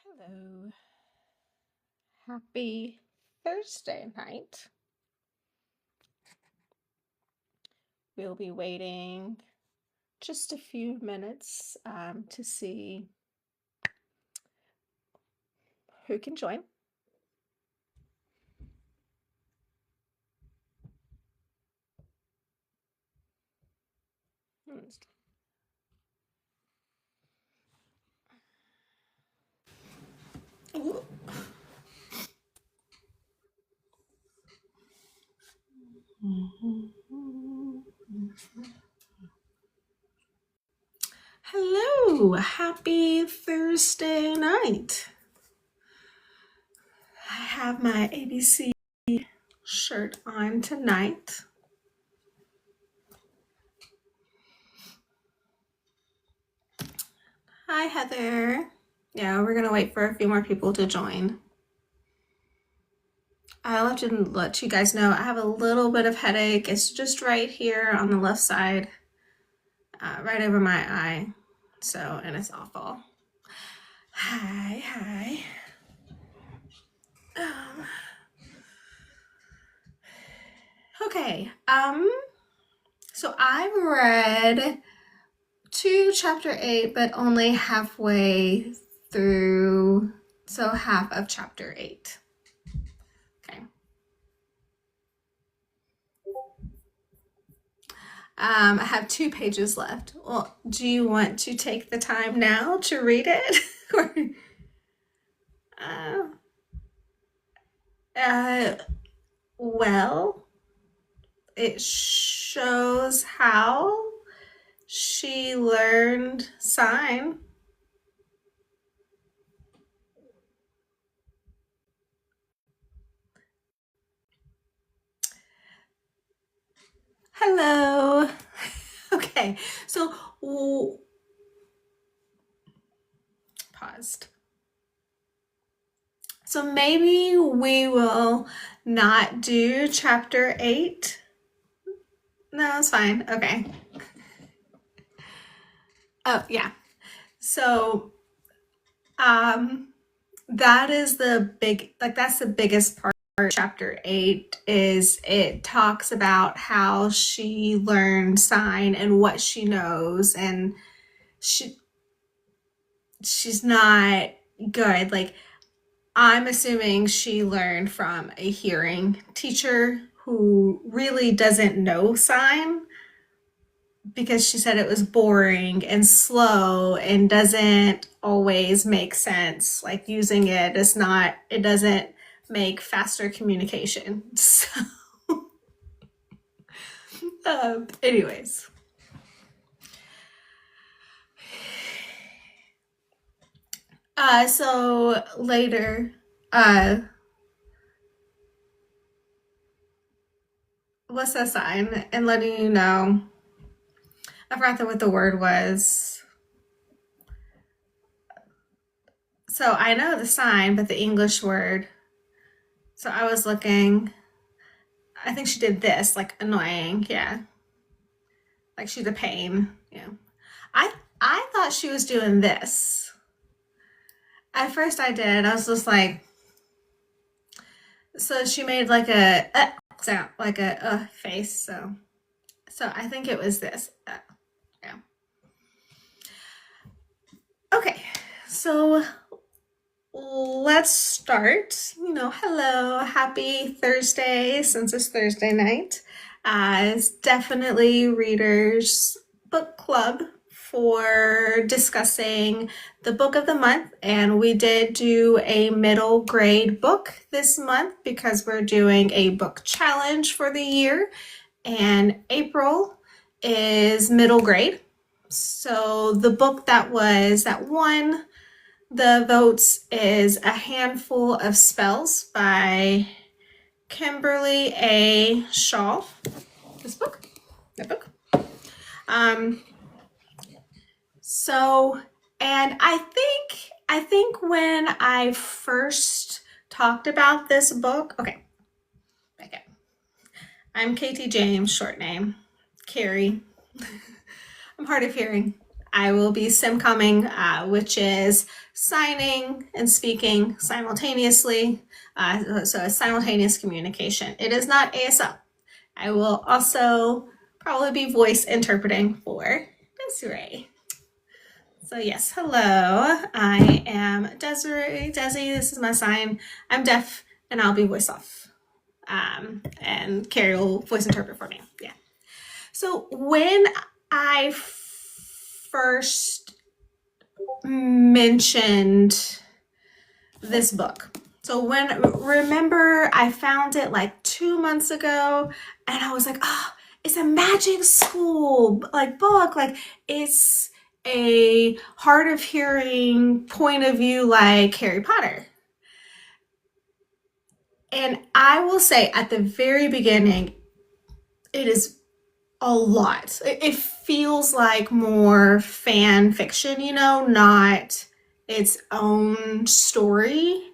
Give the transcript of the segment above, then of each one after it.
Hello. Happy Thursday night. We'll be waiting just a few minutes to see who can join. Hello, happy Thursday night. I have my ABC shirt on tonight. Hi, Heather. Yeah, we're gonna wait for a few more people to join. I'll have to let you guys know I have a little bit of headache. It's just right here on the left side, right over my eye. So, and it's awful. Hi. Okay. So I've read chapter 8, but only halfway through. So half of chapter 8. Okay. I have 2 pages left. Well, do you want to take the time now to read it? Well, it shows how she learned sign. Hello. Okay, so paused. So maybe we will not do chapter 8. No, it's fine. Okay. Oh, yeah. So, that is that's the biggest part of chapter 8 is it talks about how she learned sign and what she knows, and she's not good. Like, I'm assuming she learned from a hearing teacher who really doesn't know sign, because she said it was boring and slow and doesn't always make sense. Like, using it is not, it doesn't make faster communication. So, anyways. So later, what's that sign? And letting you know, I forgot what the word was. So I know the sign, but the English word. So I was looking. I think she did this, like annoying, yeah. Like she's a pain, yeah. I thought she was doing this. At first I did. I was just like, so she made like a sound, like a face. So I think it was this. Yeah. Okay, so let's start. Hello, happy Thursday, since it's Thursday night. It's definitely Readers Book Club for discussing the book of the month, and we did do a middle grade book this month because we're doing a book challenge for the year, and April is middle grade. So the book that won the votes is A Handful of Spells by Kimberley A. Shaw. This book, that book. So, and I think when I first talked about this book, okay, back up. I'm Katie James, short name, Keri. I'm hard of hearing. I will be simcomming, which is signing and speaking simultaneously. So a simultaneous communication. It is not ASL. I will also probably be voice interpreting for Desiree. So yes, hello. I am Desiree. Desi, this is my sign. I'm deaf, and I'll be voice off. And Keri will voice interpret for me. Yeah. So when I first mentioned this book, remember I found it like 2 months ago, and I was like, oh, it's a magic school like book, like it's a hard of hearing point of view like Harry Potter. And I will say at the very beginning, it is a lot. It feels like more fan fiction, not its own story,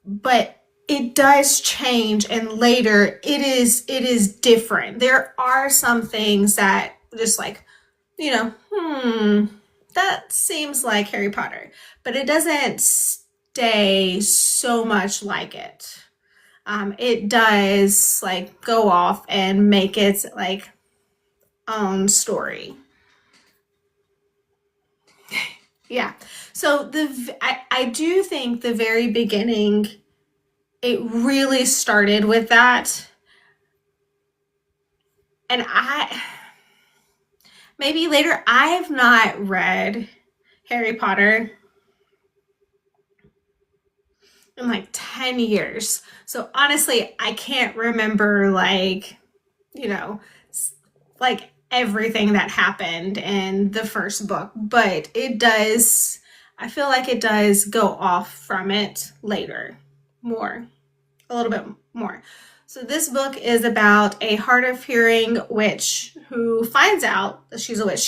but it does change, and later it is different. There are some things that just like, that seems like Harry Potter, but it doesn't stay so much like it. It does like go off and make its like own story. Yeah. So I do think the very beginning, it really started with that. And maybe later, I have not read Harry Potter in like 10 years. So honestly, I can't remember like everything that happened in the first book, but I feel like it does go off from it later a little bit more. So this book is about a hard of hearing witch who finds out that she's a witch.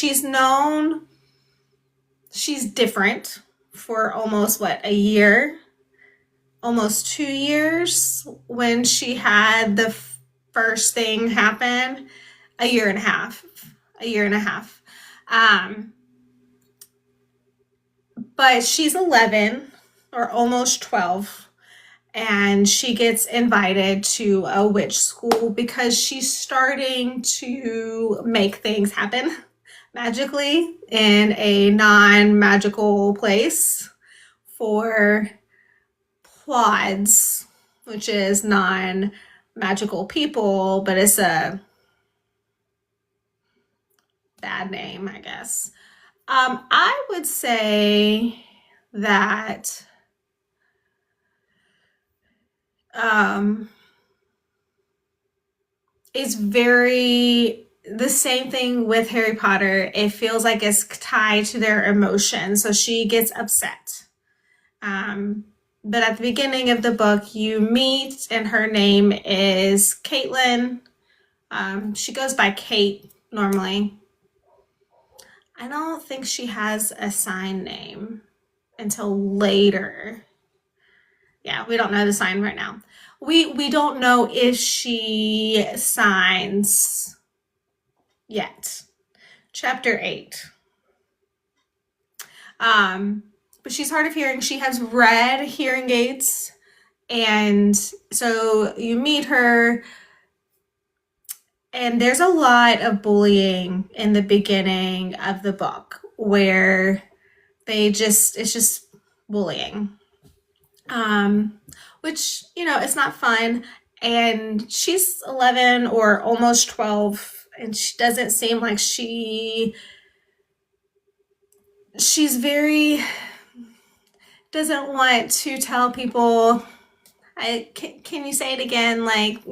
She's different for almost a year, almost 2 years when she had the first thing happen, a year and a half. But she's 11 or almost 12, and she gets invited to a witch school because she's starting to make things happen magically in a non-magical place for plods, which is non-magical people, but it's a bad name, I guess. I would say that it's very the same thing with Harry Potter. It feels like it's tied to their emotions, so she gets upset. But at the beginning of the book, you meet, and her name is Caitlin. She goes by Kate normally. I don't think she has a sign name until later. Yeah, we don't know the sign right now. We don't know if she signs yet. Chapter 8. But she's hard of hearing. She has red hearing aids. And so you meet her, and there's a lot of bullying in the beginning of the book where it's just bullying. Which, it's not fun. And she's 11 or almost 12, and she doesn't seem like she's very, doesn't want to tell people, can you say it again? Like,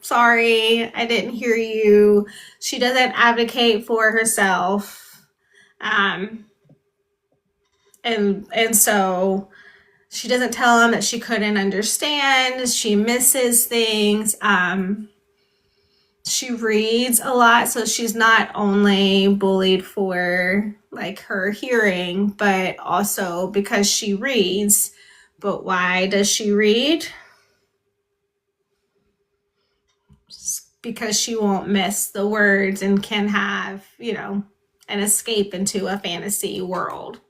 sorry, I didn't hear you. She doesn't advocate for herself. And so she doesn't tell him that she couldn't understand. She misses things. She reads a lot, so she's not only bullied for like her hearing, but also because she reads. But why does she read? Because she won't miss the words and can have, and escape into a fantasy world.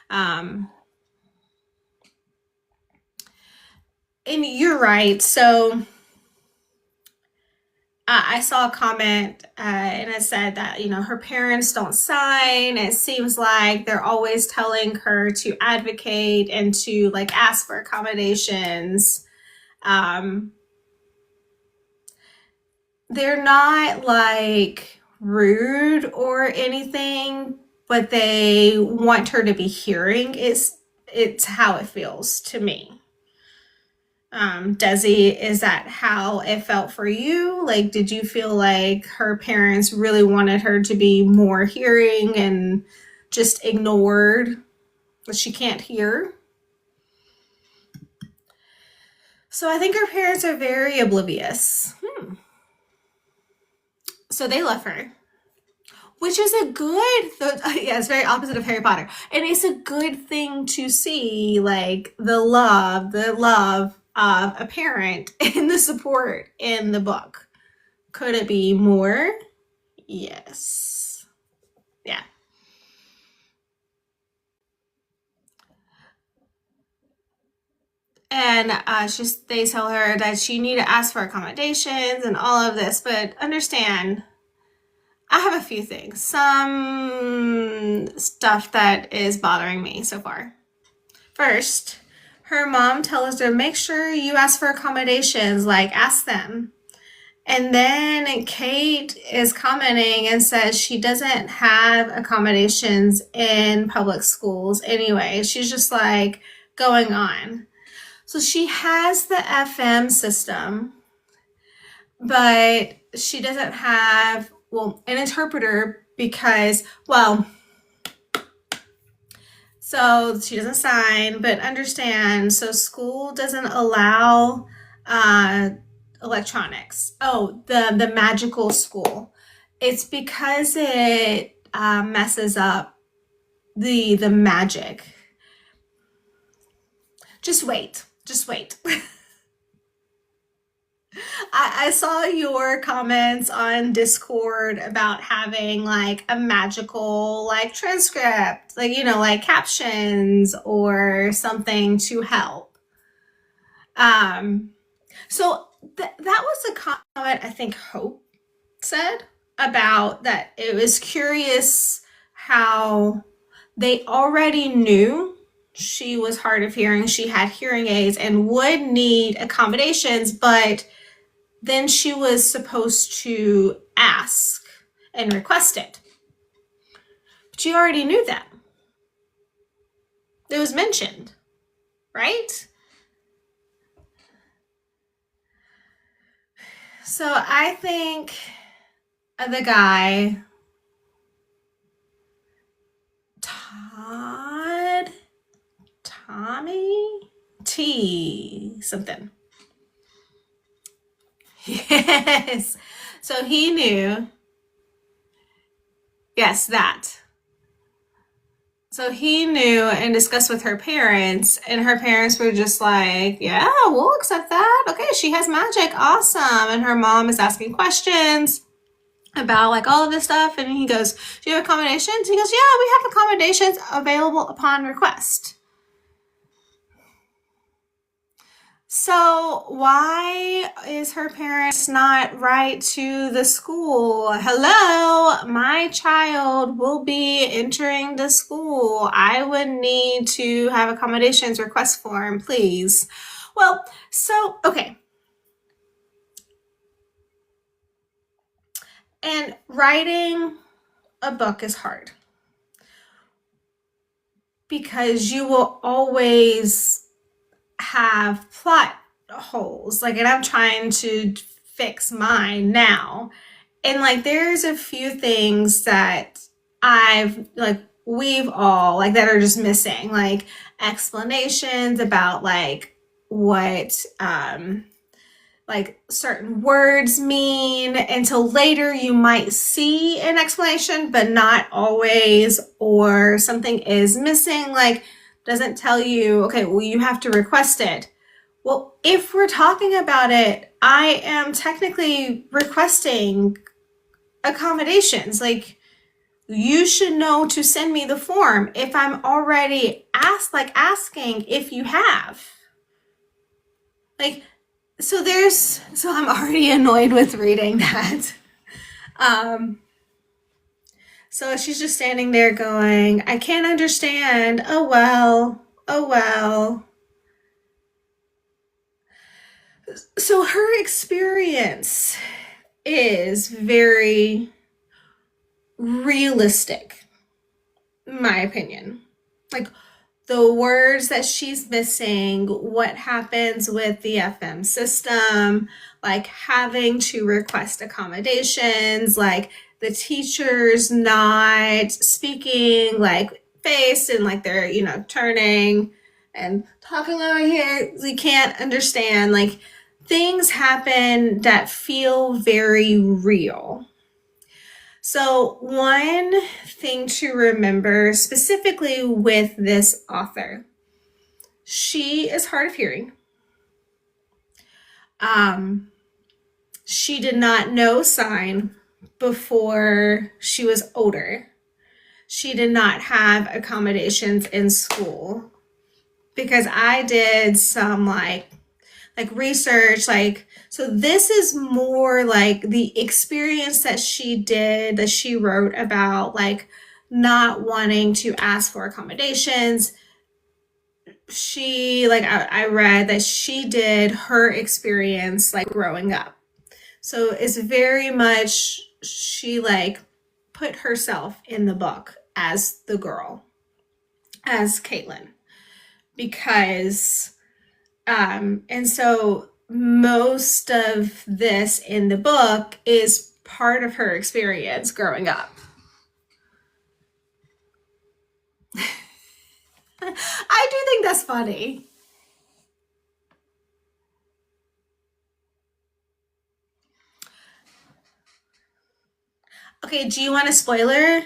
And you're right. So I saw a comment and it said that, her parents don't sign. It seems like they're always telling her to advocate and to like ask for accommodations. They're not like rude or anything, but they want her to be hearing. It's how it feels to me. Desi, is that how it felt for you? Like, did you feel like her parents really wanted her to be more hearing and just ignored that she can't hear? So I think her parents are very oblivious. So they love her, which is a good, yeah, it's very opposite of Harry Potter. And it's a good thing to see, like the love of a parent and the support in the book. Could it be more? Yes. Yeah. And they tell her that she need to ask for accommodations and all of this, but understand, I have a few things. Some stuff that is bothering me so far. First, her mom tells her, make sure you ask for accommodations, like ask them. And then Kate is commenting and says she doesn't have accommodations in public schools anyway. She's just like going on. So she has the FM system, but she doesn't have, well, an interpreter because, well, so she doesn't sign, but understand, so school doesn't allow electronics. Oh, the magical school. It's because it messes up the magic. Just wait. I saw your comments on Discord about having like a magical like transcript, like, like captions or something to help. So that was a comment I think Hope said about that. It was curious how they already knew she was hard of hearing, she had hearing aids and would need accommodations, but then she was supposed to ask and request it. But she already knew that. It was mentioned, right? So I think the guy, Tommy T something. Yes. So he knew. Yes, that. So he knew and discussed with her parents, and her parents were just like, yeah, we'll accept that. Okay, she has magic. Awesome. And her mom is asking questions about like all of this stuff. And he goes, do you have accommodations? He goes, yeah, we have accommodations available upon request. So why is her parents not write to the school? Hello, my child will be entering the school. I would need to have accommodations request form, please. Well, so, okay. And writing a book is hard because you will always have plot holes, like, and I'm trying to fix mine now, and like there's a few things that we've all like that are just missing, like explanations about like what like certain words mean until later you might see an explanation but not always, or something is missing, like doesn't tell you, okay, well, you have to request it. Well, if we're talking about it, I am technically requesting accommodations. Like, you should know to send me the form if I'm already asking if you have. Like, so I'm already annoyed with reading that. So she's just standing there going, I can't understand. Oh well. Oh well. So her experience is very realistic, in my opinion. Like, the words that she's missing, what happens with the FM system, like having to request accommodations, like the teachers not speaking like face and like they're, turning and talking over here. We can't understand. Like, things happen that feel very real. So, one thing to remember specifically with this author, she is hard of hearing. She did not know sign before she was older. She did not have accommodations in school, because I did some like research, so this is more like the experience that she wrote about, like not wanting to ask for accommodations. I read that she did her experience like growing up, so it's very much she like put herself in the book as the girl, as Caitlin, because and so most of this in the book is part of her experience growing up. I do think that's funny. Okay, do you want a spoiler?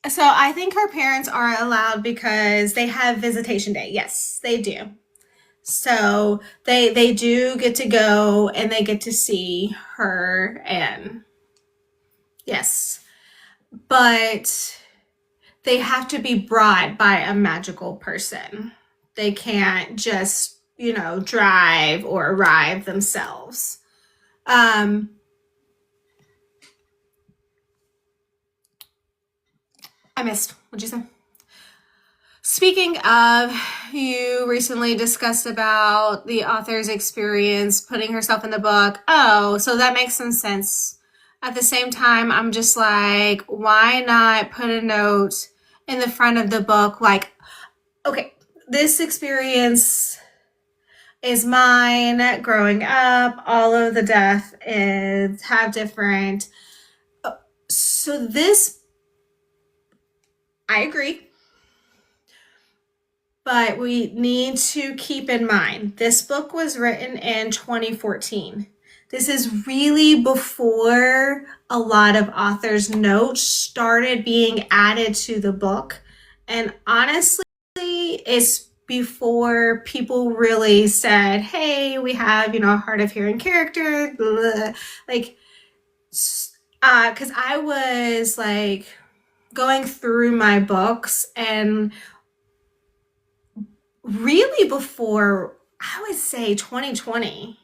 So I think her parents are allowed because they have visitation day. Yes, they do. So they do get to go and they get to see her, and yes. But they have to be brought by a magical person. They can't just, drive or arrive themselves. Um, I missed. What'd you say? Speaking of, you recently discussed about the author's experience putting herself in the book. Oh, so that makes some sense. At the same time, I'm just like, why not put a note in the front of the book like, okay, this experience is mine growing up. All of the death is have different. So this, I agree. But we need to keep in mind, this book was written in 2014. This is really before a lot of authors' notes started being added to the book. And honestly, it's before people really said, hey, we have, a hard of hearing character, blah. Like, because I was like going through my books, and really before, I would say 2020,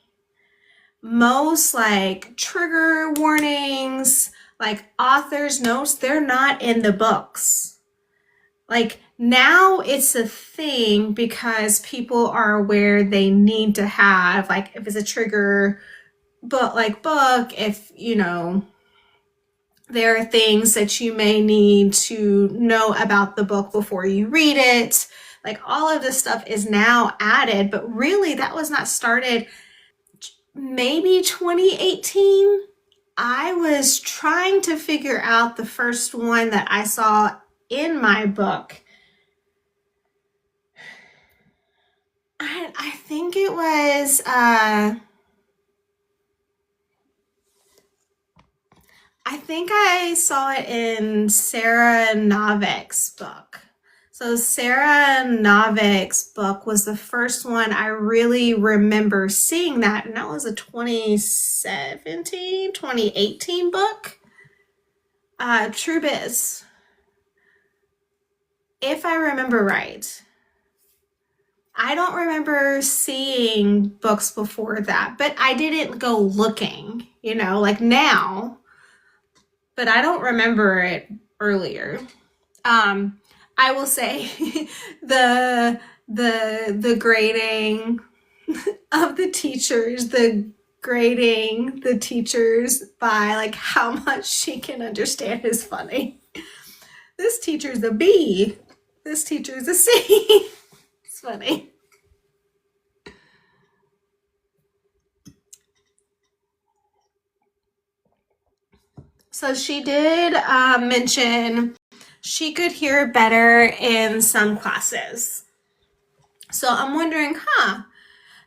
most like trigger warnings, like author's notes, they're not in the books. Like, now it's a thing because people are aware they need to have, like, if it's a trigger book, if, there are things that you may need to know about the book before you read it. Like, all of this stuff is now added, but really that was not started maybe 2018. I was trying to figure out the first one that I saw in my book. I think it was I think I saw it in Sarah Novik's book. So Sarah Novick's book was the first one I really remember seeing that, and that was a 2017, 2018 book. True Biz. If I remember right. I don't remember seeing books before that, but I didn't go looking, like now, but I don't remember it earlier. I will say the grading of the teachers, the grading the teachers by like how much she can understand is funny. This teacher's a B. This teacher's a C. It's funny. So she did mention she could hear better in some classes. So I'm wondering,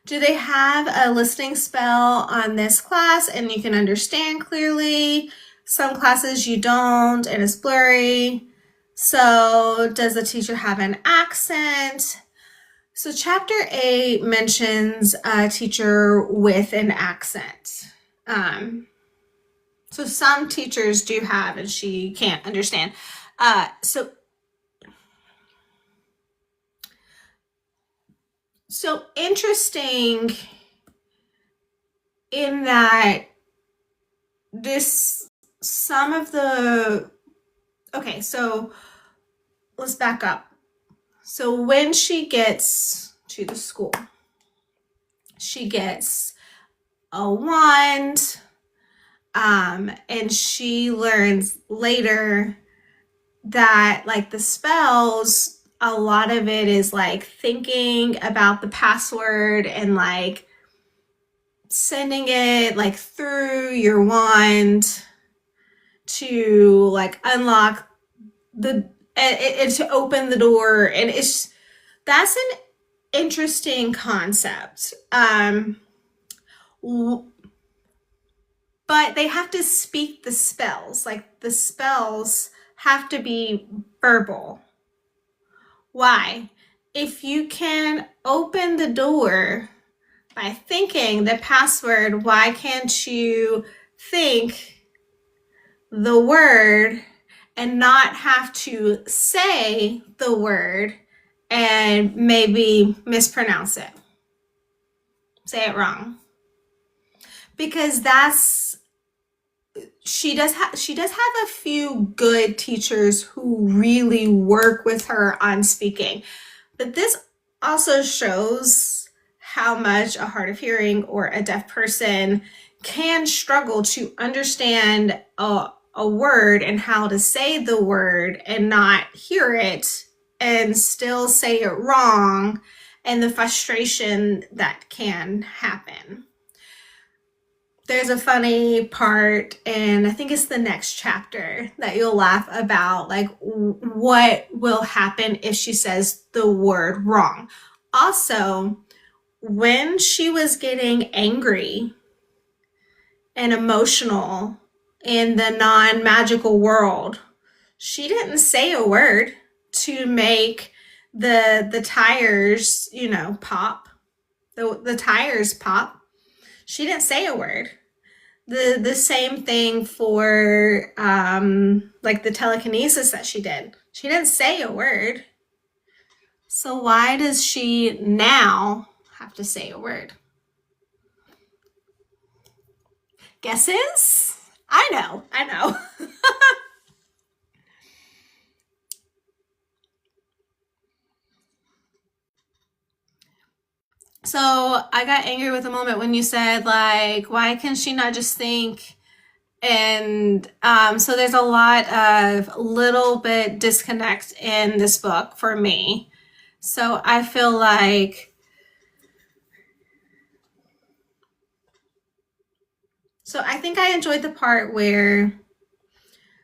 do they have a listening spell on this class and you can understand clearly? Some classes you don't and it's blurry. So does the teacher have an accent? So chapter 8 mentions a teacher with an accent. So some teachers do have and she can't understand. So interesting in that okay, so let's back up. So when she gets to the school, she gets a wand, and she learns later that like the spells, a lot of it is like thinking about the password and like sending it like through your wand to like unlock and to open the door. And that's an interesting concept. But they have to speak the spells. Like the spells have to be verbal. Why? If you can open the door by thinking the password, why can't you think the word and not have to say the word and maybe mispronounce it? Say it wrong. Because she does have a few good teachers who really work with her on speaking. But this also shows how much a hard of hearing or a deaf person can struggle to understand a word and how to say the word and not hear it and still say it wrong, and the frustration that can happen. There's a funny part, and I think it's the next chapter that you'll laugh about, like what will happen if she says the word wrong. Also, when she was getting angry and emotional in the non-magical world, she didn't say a word to make the tires, pop. The tires pop. She didn't say a word. The same thing for like the telekinesis that she did. She didn't say a word. So why does she now have to say a word? Guesses? I know. So I got angry with a moment when you said, like, why can she not just think? And so there's a lot of little bit disconnect in this book for me. So I feel like, so I think I enjoyed the part where,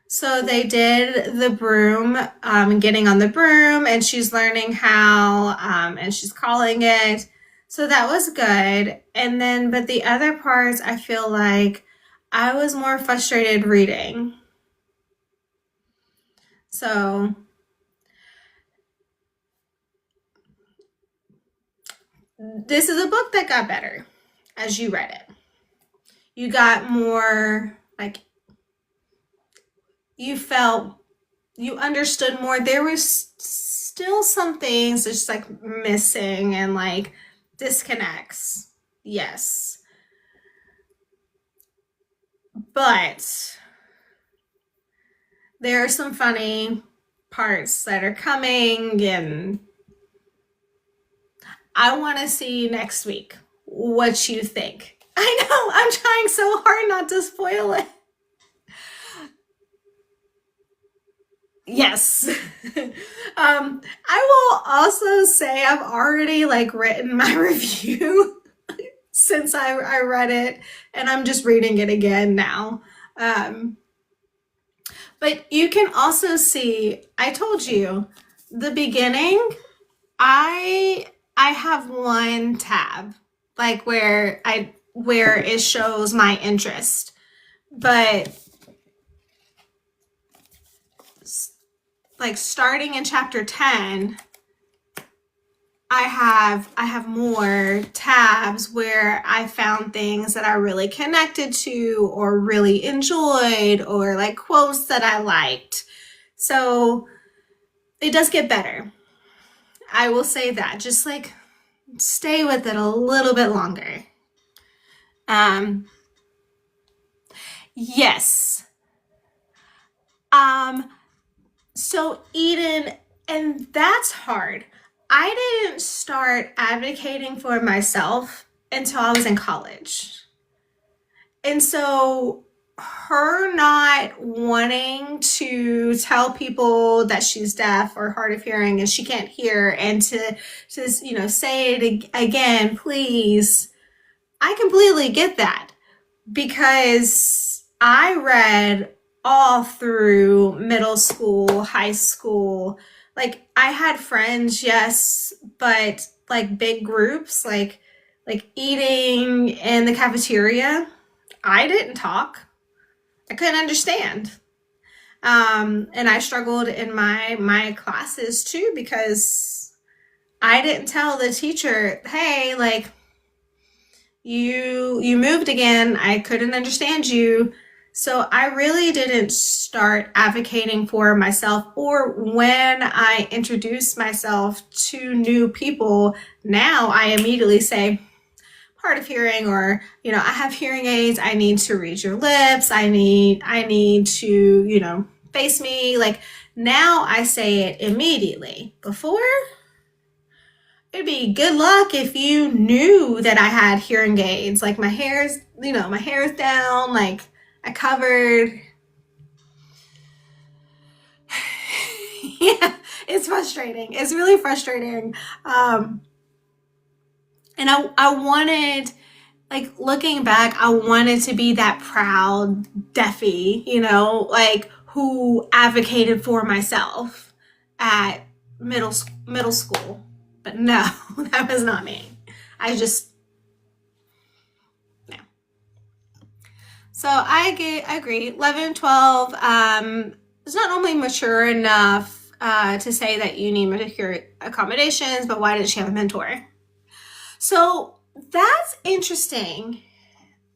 so they did the broom, getting on the broom, and she's learning how, and she's calling it. So that was good. And then, but the other parts, I feel like I was more frustrated reading. So this is a book that got better as you read it. You got more, like, you felt, you understood more. There was still some things just like missing and like disconnects. Yes. But there are some funny parts that are coming, and I want to see next week what you think. I know, I'm trying so hard not to spoil it. Yes. I will also say I've already like written my review since I read it, and I'm just reading it again now. Um, but you can also see, I told you, the beginning, I I have one tab like where it shows my interest. But like starting in chapter 10, I have more tabs where I found things that I really connected to or really enjoyed, or like quotes that I liked. So it does get better. I will say that. Just like stay with it a little bit longer. Um yes. Um so Eden, and that's hard. I didn't start advocating for myself until I was in college. And so her not wanting to tell people that she's deaf or hard of hearing and she can't hear, and to say it again, please. I completely get that, because I read all through middle school, high school. Like I had friends, yes, but like big groups, like eating in the cafeteria, I didn't talk. I couldn't understand. And I struggled in my classes too, because I didn't tell the teacher, hey, like you moved again. I couldn't understand you. So I really didn't start advocating for myself, or when I introduce myself to new people, now I immediately say, hard of hearing, or I have hearing aids, I need to read your lips, I need to face me. Like now I say it immediately. Before, it'd be good luck if you knew that I had hearing aids. Like my hair's down, like I covered. Yeah, it's frustrating. It's really frustrating. um and I wanted, like looking back, I wanted to be that proud deafie, like who advocated for myself at middle school. But no, that was not me. I just no. So I agree. 11, 12 is not only mature enough to say that you need mature accommodations, but why did she have a mentor? So that's interesting.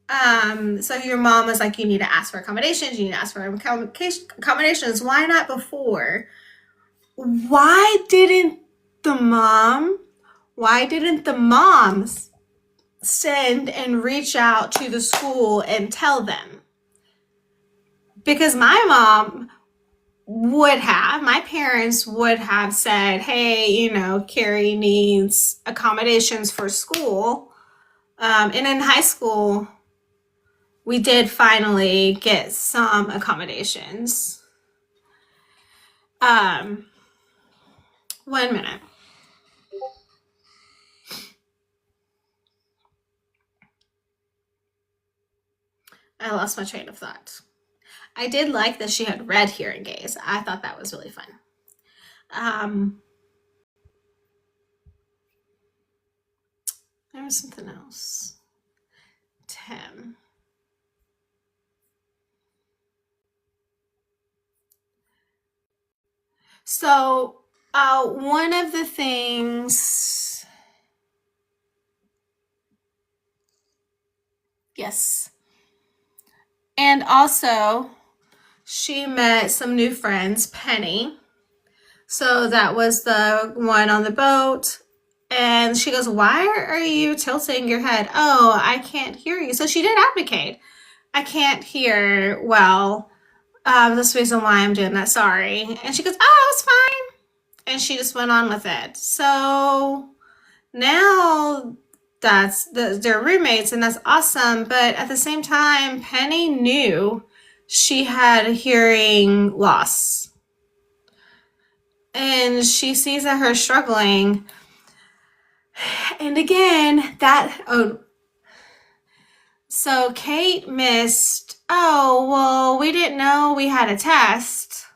So your mom was like, you need to ask for accommodations, you need to ask for accommodations. Why not before? Why didn't the mom, why didn't the moms send and reach out to the school and tell them? Because my parents would have said, hey, Keri needs accommodations for school. And in high school, we did finally get some accommodations. 1 minute. I lost my train of thought. I did like that she had red hearing aids. I thought that was really fun. Um, there was something else. Tim. So, one of the things Yes. And also, she met some new friends, Penny. So that was the one on the boat. And she goes, "Why are you tilting your head?" "Oh, I can't hear you." So she did advocate. "I can't hear well. This reason why I'm doing that. Sorry." And she goes, "Oh, it's fine." And she just went on with it. So now they're roommates, and that's awesome. But at the same time, Penny knew she had hearing loss, and she sees that her struggling. And again, so Kate missed. "Oh, well, we didn't know we had a test."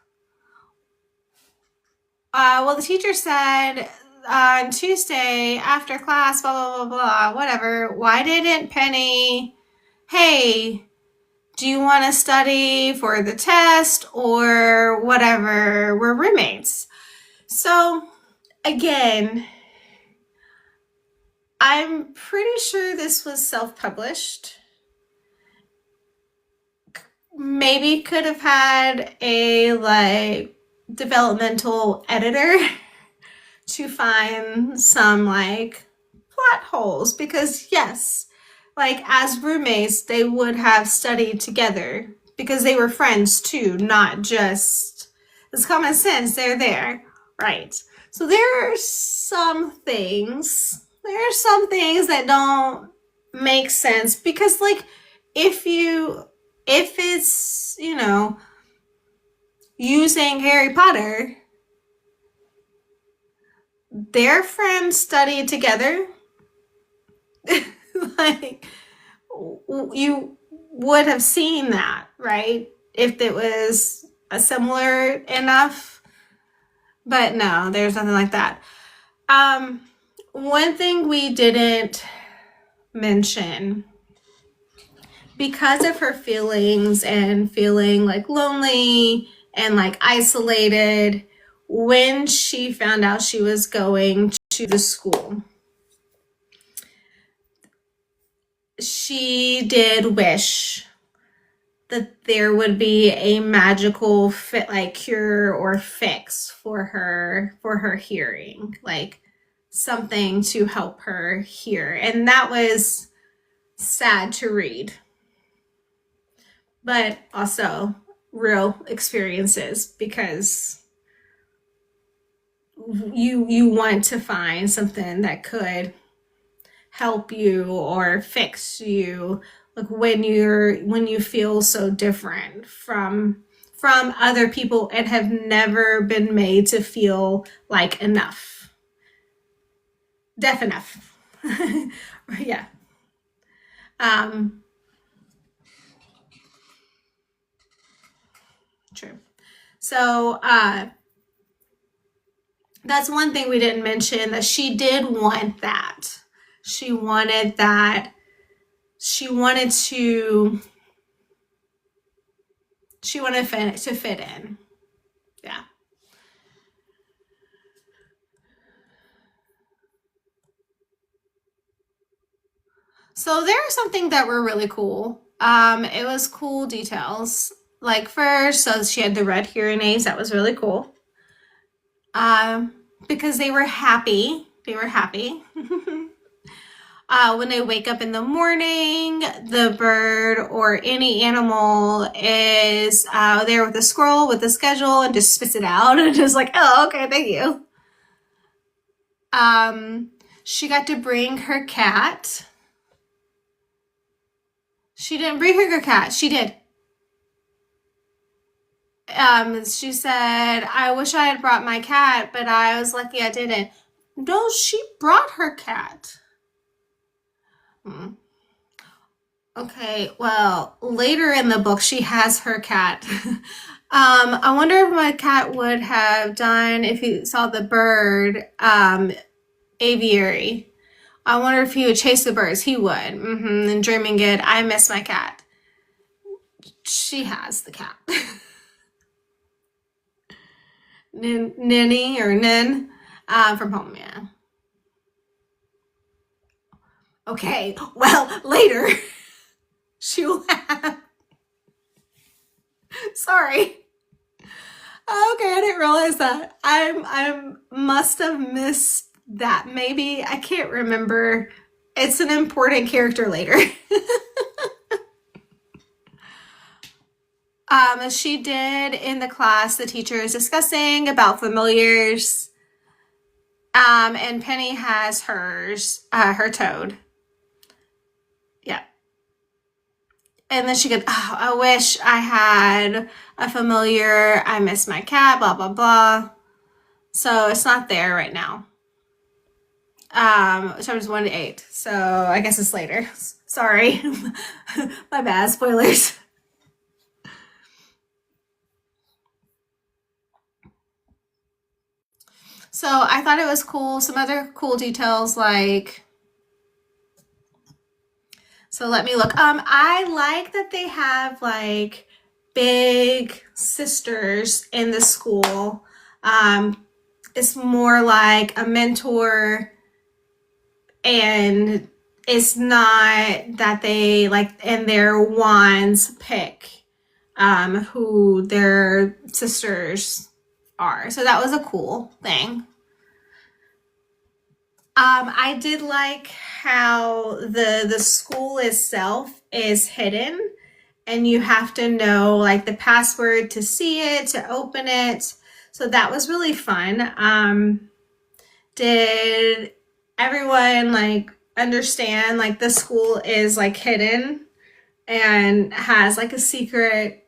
Well, the teacher said on Tuesday after class, blah, blah, blah, blah, whatever. Why didn't Penny, "Hey, do you want to study for the test or whatever? We're roommates." So, again, I'm pretty sure this was self-published. Maybe could have had a developmental editor to find some plot holes, because yes, as roommates they would have studied together because they were friends too, not just, it's common sense, they're there, right? So there are some things that don't make sense, because if it's using Harry Potter, their friends studied together. You would have seen that, right? If it was a similar enough. But no, there's nothing like that. One thing we didn't mention, because of her feelings and feeling lonely and isolated, when she found out she was going to the school, she did wish that there would be a magical cure or fix for her hearing, something to help her hear. And that was sad to read, but also real experiences, because you want to find something that could help you or fix you, when you feel so different from other people and have never been made to feel like enough, deaf enough. Yeah. True. So that's one thing we didn't mention, that she did want that. She wanted that. She wanted to fit in. Yeah. So there's something that were really cool. It was cool details. First, so she had the red hearing aids. That was really cool. Because they were happy. They were happy. When they wake up in the morning, the bird or any animal is there with a scroll with the schedule and just spits it out and just "Oh, okay, thank you." She got to bring her cat. She didn't bring her cat. She did. She said, "I wish I had brought my cat, but I was lucky I didn't." No, she brought her cat. Okay, well, later in the book, she has her cat. I wonder if my cat would have done if he saw the bird aviary. I wonder if he would chase the birds. He would. And dreaming it, "I miss my cat." She has the cat. Ninny or Nin from home, yeah. Okay, well, later. She laughed. Sorry. Okay, I didn't realize that. I must have missed that. Maybe I can't remember. It's an important character later. She did in the class. The teacher is discussing about familiars. And Penny has hers, her toad. Yeah. And then she goes, oh, I wish I had a familiar. I miss my cat, blah, blah, blah. So it's not there right now. Chapters 1 to 8. So I guess it's later. Sorry. My bad. Spoilers. So I thought it was cool. Some other cool details like, so let me look. I like that they have like big sisters in the school. It's more like a mentor, and it's not that they like in their wands pick who their sisters are. So that was a cool thing. I did like how the school itself is hidden, and you have to know like the password to see it, to open it. So that was really fun. Did everyone like understand like the school is like hidden and has like a secret,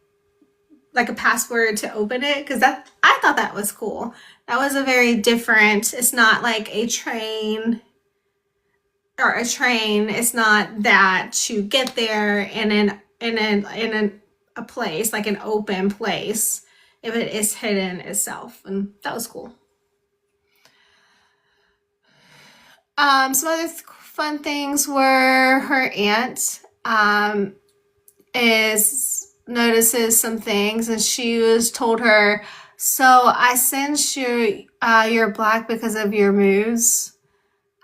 like a password to open it? Because that, I thought that was cool. That was a very different, it's not like a train or a train. It's not that you get there in a place, like an open place, if it is hidden itself. And that was cool. Some other fun things were her aunt notices some things, and she was told her, so I sense you're black because of your moves.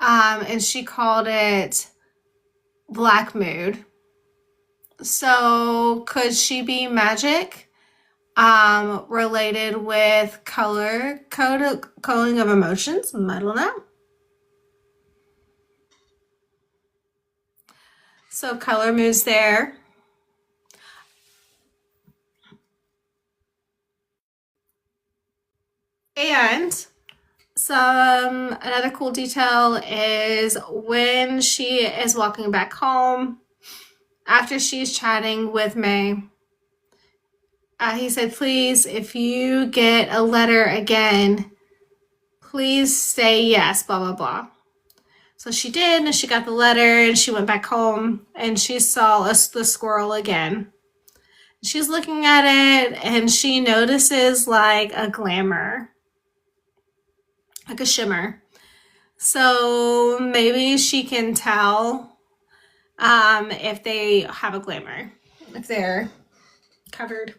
And she called it black mood. So could she be magic? Related with coding of emotions? I don't know. So color moves there. And another cool detail is when she is walking back home after she's chatting with May. He said, please, if you get a letter again, please say yes, blah, blah, blah. So she did, and she got the letter, and she went back home, and she saw the squirrel again. She's looking at it, and she notices like a glamour, like a shimmer. So maybe she can tell if they have a glamour, if they're covered.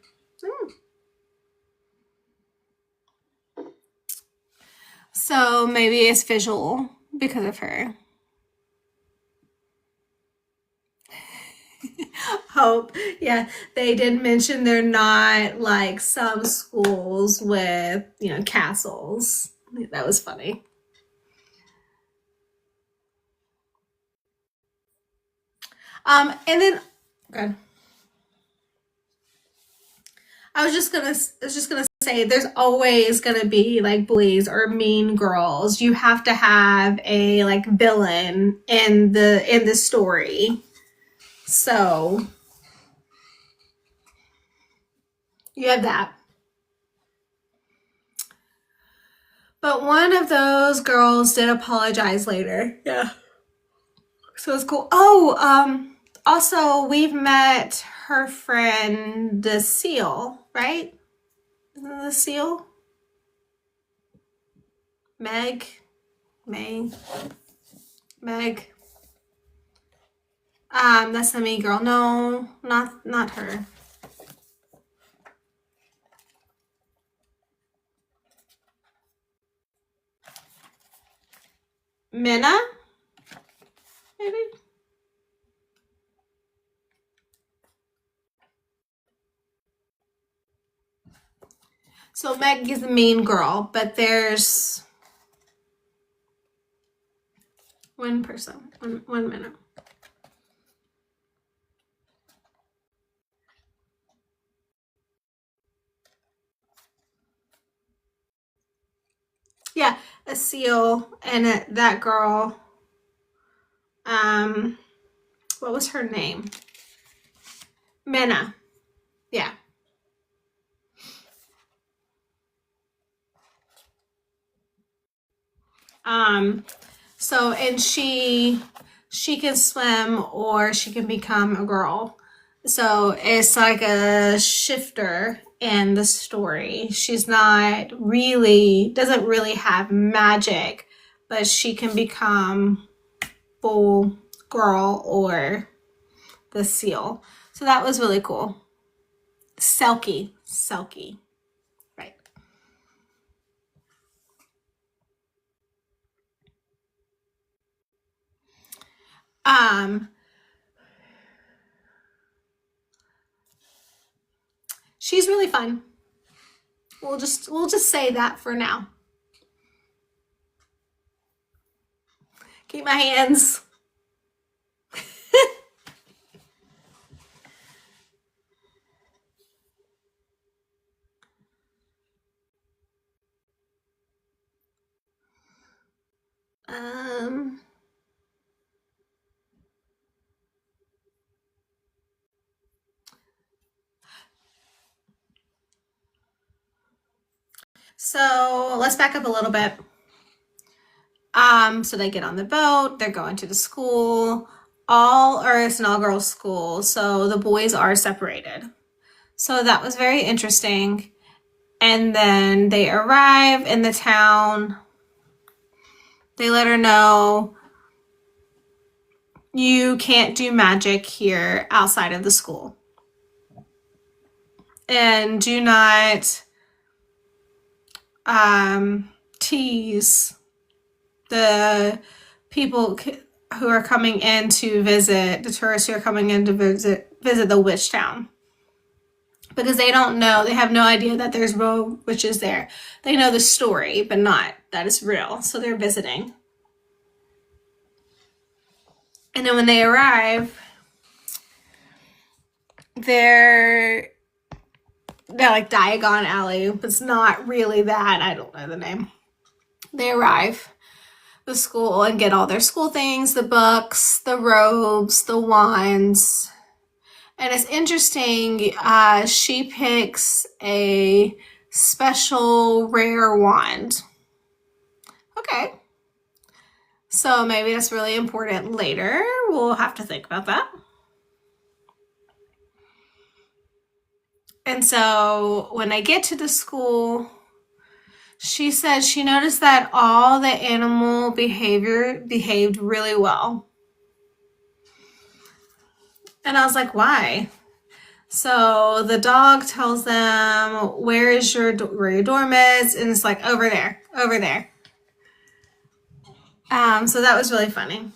So maybe it's visual because of her. Hope. Yeah, they did mention they're not like some schools with, castles. That was funny. And then, good. I was just gonna say, there's always gonna be like bullies or mean girls. You have to have a like villain in the story. So you have that. But one of those girls did apologize later. Yeah. So it's cool. Oh, also we've met her friend the seal, right? Isn't it the seal? Meg. That's the mean girl. No, not her. Minna? Maybe? So Meg is the main girl, but there's one person, one minute. Yeah, a seal and that girl. What was her name? Minna. Yeah. So and she can swim or she can become a girl. So it's like a shifter in the story. She's not really, doesn't really have magic, but she can become full girl or the seal. So that was really cool. Selkie. Right. She's really fun. We'll just say that for now. Keep my hands. So let's back up a little bit. So they get on the boat, they're going to the school, it's an all girls school, so the boys are separated. So that was very interesting. And then they arrive in the town. They let her know you can't do magic here outside of the school. And do not tease the people who are coming in to visit, the tourists who are coming in to visit the witch town. Because they don't know, they have no idea that there's real witches there. They know the story, but not that it's real. So they're visiting. And then when they arrive, they're like Diagon Alley. It's not really that. I don't know the name. They arrive the school and get all their school things, the books, the robes, the wands. And it's interesting, she picks a special rare wand. Okay. So maybe that's really important later. We'll have to think about that. And so when I get to the school, she said she noticed that all the animal behaved really well. And I was like, why? So the dog tells them, where your dorm is? And it's like, over there. So that was really funny.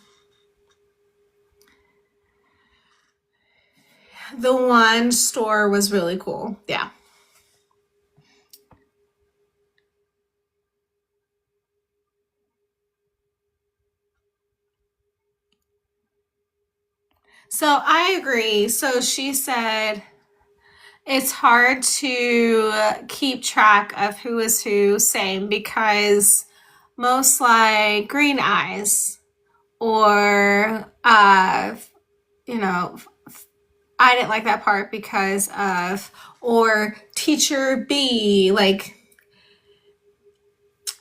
The wand store was really cool. Yeah. So I agree. So she said it's hard to keep track of who is who, same, because most like Green Eyes or, you know, I didn't like that part because of, or Teacher B, like,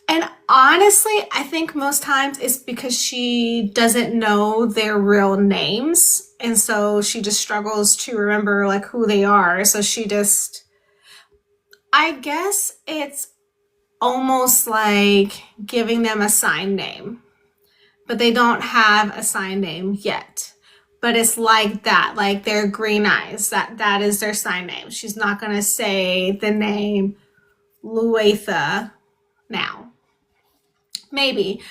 and honestly, I think most times it's because she doesn't know their real names. And so she just struggles to remember like who they are. So she just, I guess it's almost like giving them a sign name, but they don't have a sign name yet. But it's like that, like they're Green Eyes. That is their sign name. She's not going to say the name Luetha now. Maybe.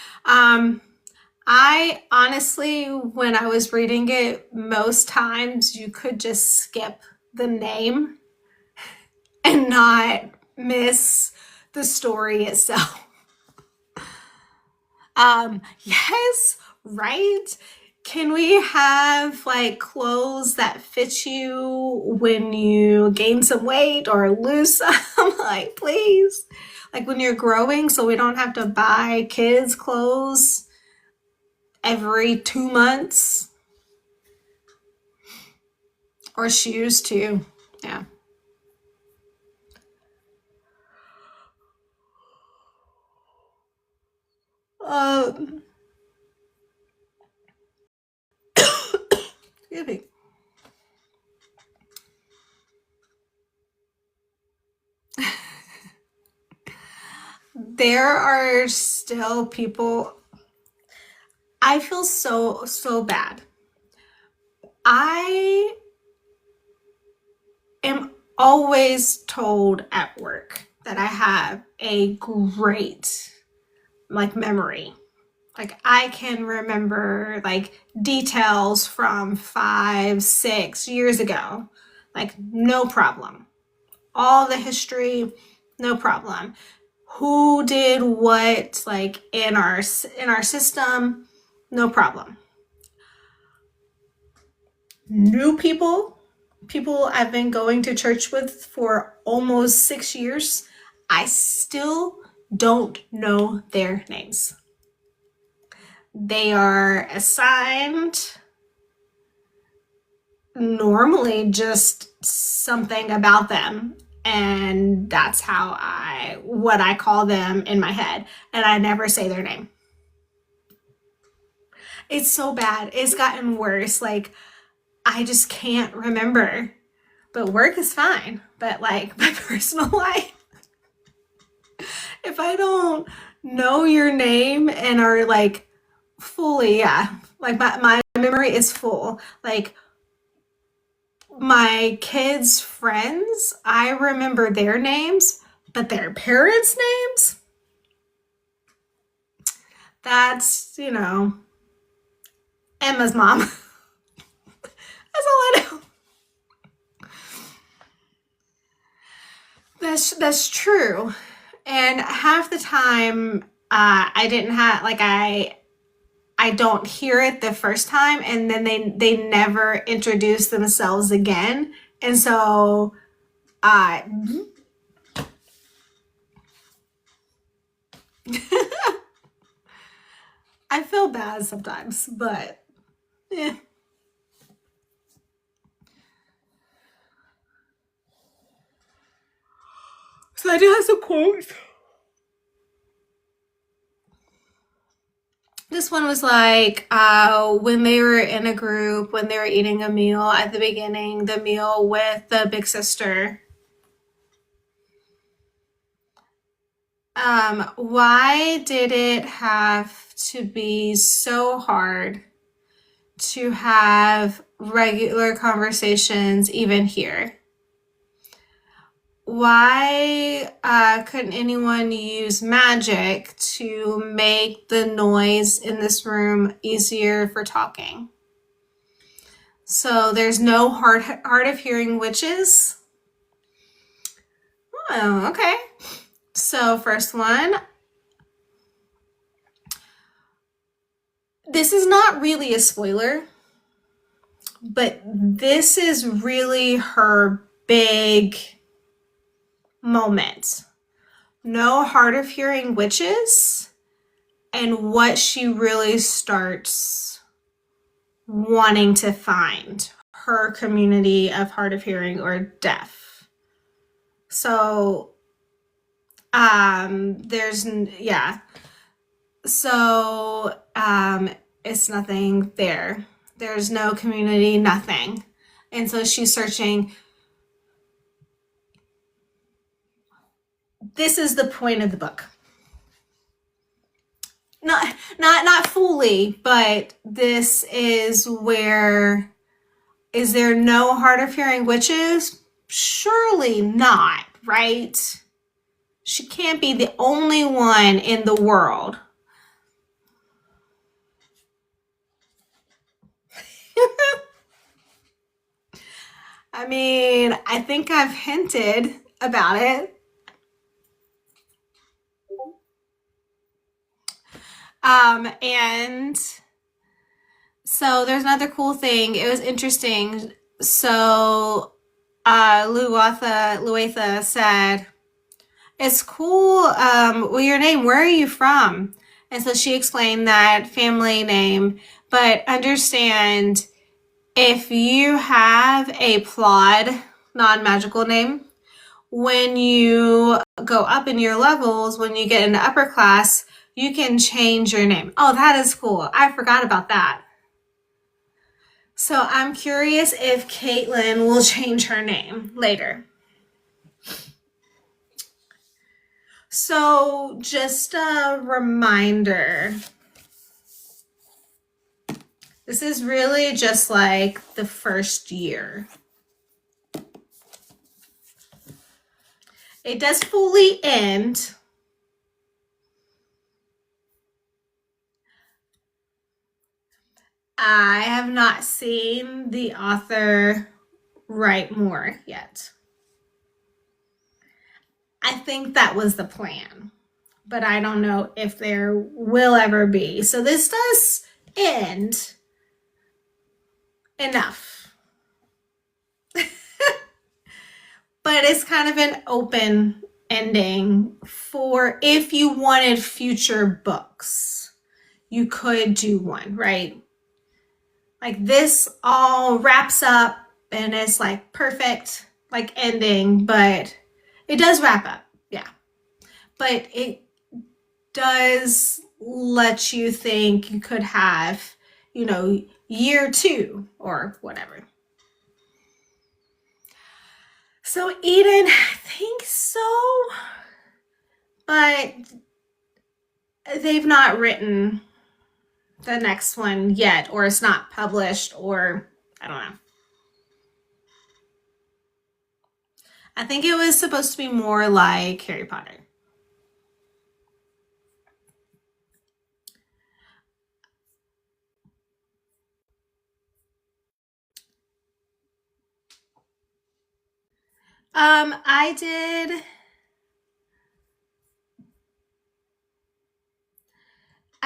I honestly, when I was reading it, most times you could just skip the name and not miss the story itself. Yes, right? Can we have like clothes that fit you when you gain some weight or lose some? Like, please. Like when you're growing, so we don't have to buy kids' clothes every 2 months, or shoes too. Yeah. Um, excuse me. There are still people. I feel so bad. I am always told at work that I have a great like memory. Like I can remember like details from 5, 6 years ago. Like no problem. All the history, no problem. Who did what like in our system, no problem. New people I've been going to church with for almost 6 years, I still don't know their names. They are assigned normally just something about them. And that's what I call them in my head. And I never say their name. It's so bad. It's gotten worse. Like, I just can't remember. But work is fine. But like my personal life, if I don't know your name and are like fully, yeah, like my memory is full. Like my kids' friends, I remember their names, but their parents' names, that's, Emma's mom. That's all I know. That's true. And half the time, I didn't have like I don't hear it the first time, and then they never introduce themselves again, and so I I feel bad sometimes, but yeah. So I do have some quotes. This one was like when they were in a group, when they were eating a meal at the beginning, the meal with the big sister. Why did it have to be so hard to have regular conversations even here? Why couldn't anyone use magic to make the noise in this room easier for talking? So there's no hard of hearing witches. Oh, okay. So first one, this is not really a spoiler, but this is really her big moment. No hard of hearing witches, and what she really starts wanting to find her community of hard of hearing or deaf. So there's yeah. So it's nothing there. There's no community, nothing. And so she's searching. This is the point of the book. Not fully, but this is where, is there no hard of hearing witches? Surely not, right? She can't be the only one in the world. I mean, I think I've hinted about it. And so there's another cool thing. It was interesting. So Luatha said, "It's cool. Well, your name, where are you from?" And so she explained that family name, but understand if you have a plod, non-magical name, when you go up in your levels, when you get into upper class, you can change your name. Oh, that is cool. I forgot about that. So I'm curious if Caitlin will change her name later. So just a reminder, this is really just like the first year. It does fully end. I have not seen the author write more yet. I think that was the plan, but I don't know if there will ever be. So this does end enough. But it's kind of an open ending for if you wanted future books, you could do one, right? Like this all wraps up and it's like perfect, like ending, but it does wrap up, yeah. But it does let you think you could have, you know, year 2 or whatever. So Eden, I think so, but they've not written the next one yet, or it's not published, or I don't know. I think it was supposed to be more like Harry Potter.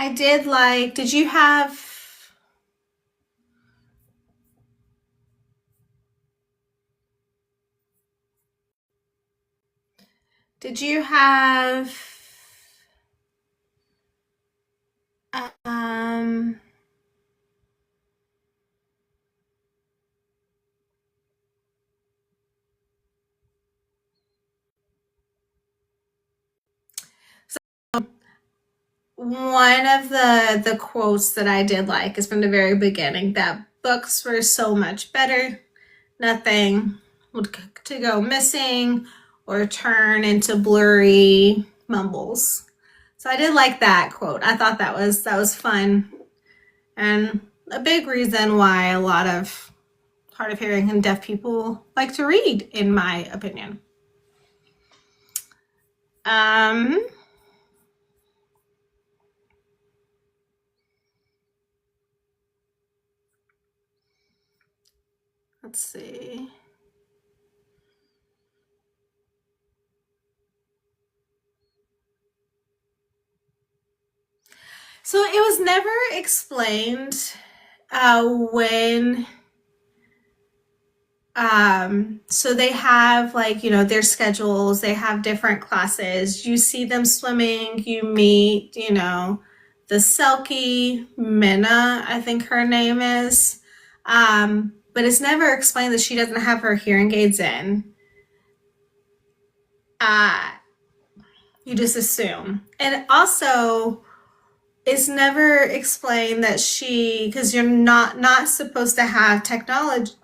I did like, did you have, um, one of the quotes that I did like is from the very beginning, that books were so much better. Nothing would to go missing or turn into blurry mumbles. So I did like that quote. I thought that was fun, and a big reason why a lot of hard of hearing and deaf people like to read, in my opinion. Let's see. So it was never explained when so they have, like, you know, their schedules, they have different classes. You see them swimming, you meet, you know, the Selkie, Minna, I think her name is. But it's never explained that she doesn't have her hearing aids in. You just assume. And also, it's never explained that because you're not supposed to have technology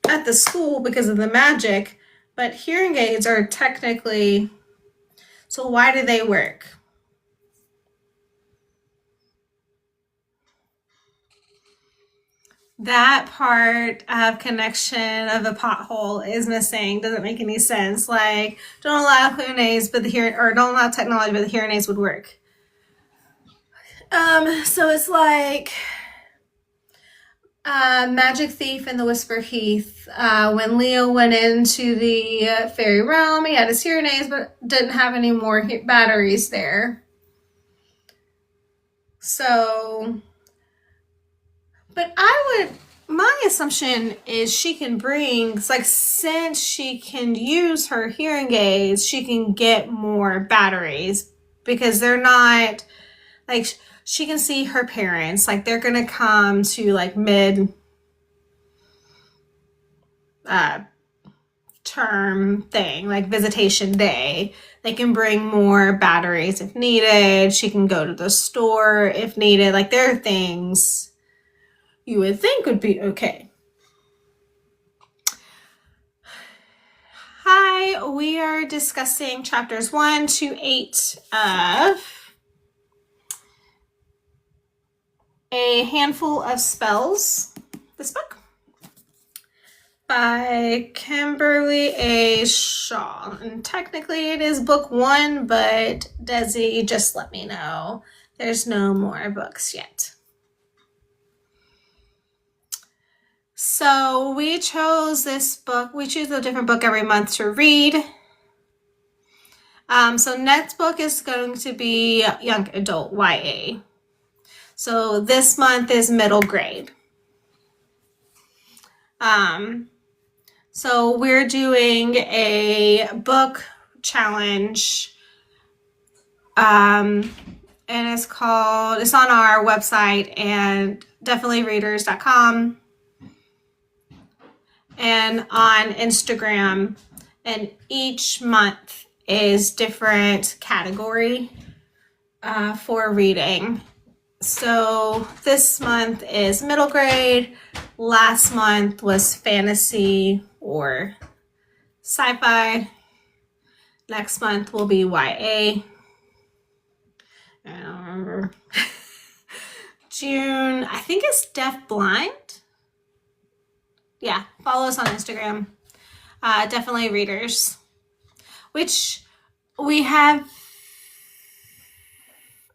at the school because of the magic, but hearing aids are technically, so why do they work? That part of connection of the pothole is missing. Doesn't make any sense. Like, don't allow hearing aids, but don't allow technology, but the hearing aids would work. So it's like Magic Thief and the Whisper Heath. When Leo went into the fairy realm, he had his hearing aids, but didn't have any more batteries there. So, but my assumption is she can bring, like, since she can use her hearing aids, she can get more batteries because they're not, like, she can see her parents, like, they're gonna come to, like, mid term thing, like visitation day. They can bring more batteries if needed. She can go to the store if needed. Like, there are things you would think would be okay. Hi, we are discussing chapters 1 to 8 of A Handful of Spells, this book by Kimberley A. Shaw. And technically it is book 1, but Desi just let me know there's no more books yet. So we chose this book. We choose a different book every month to read. So next book is going to be Young Adult YA. So this month is middle grade. So we're doing a book challenge. And it's on our website and DEAFinitelyReaders.com and on Instagram. And each month is different category for reading. So this month is middle grade. Last month was fantasy or sci-fi. Next month will be YA. I don't remember. June, I think it's Deaf Blind. Yeah, follow us on Instagram. Definitely Readers, which we have.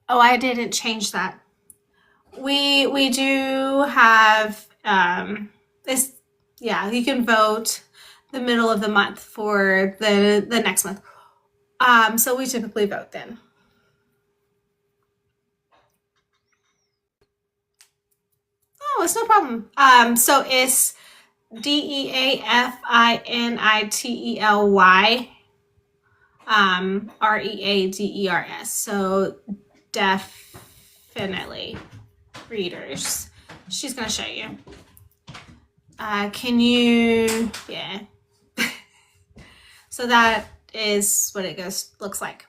Oh, I didn't change that. We do have this. Yeah, you can vote the middle of the month for the next month. So we typically vote then. Oh, it's no problem. So it's DEAFinitely READERS. So definitely readers. She's gonna show you. Can you? Yeah. So that is what it looks like.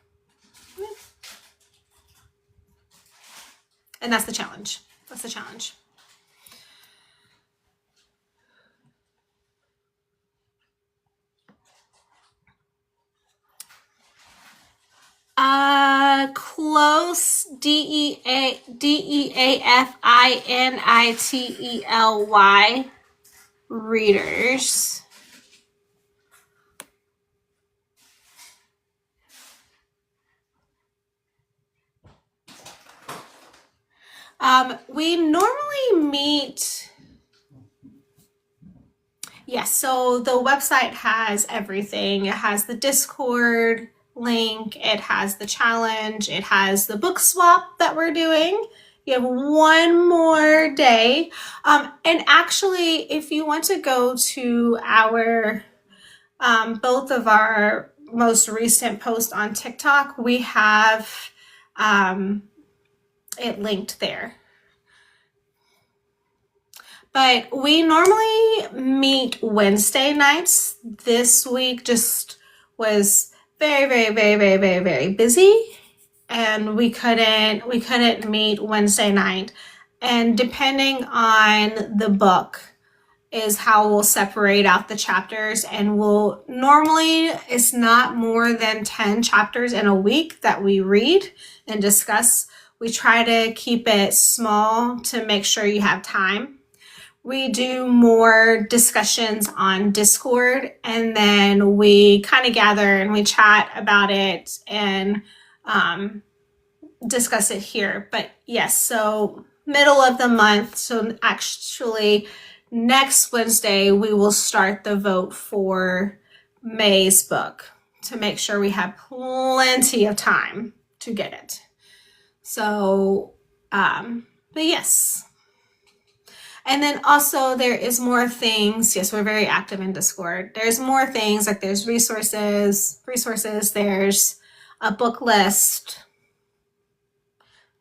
And that's the challenge. That's the challenge. Close. DEAFinitely readers. We normally meet. Yes, so the website has everything. It has the Discord link, it has the challenge, it has the book swap that we're doing. You have one more day. And actually, if you want to go to our both of our most recent posts on TikTok, we have it linked there. But we normally meet Wednesday nights. This week just was very, very, very, very, very, very busy, and we couldn't meet Wednesday night. And depending on the book is how we'll separate out the chapters, and normally it's not more than 10 chapters in a week that we read and discuss. We try to keep it small to make sure you have time. We do more discussions on Discord, and then we kind of gather and we chat about it and discuss it here. But yes, so middle of the month, so actually next Wednesday, we will start the vote for May's book to make sure we have plenty of time to get it. So But yes. And then also there is more things. Yes, we're very active in Discord. There's more things, like there's resources, there's a book list,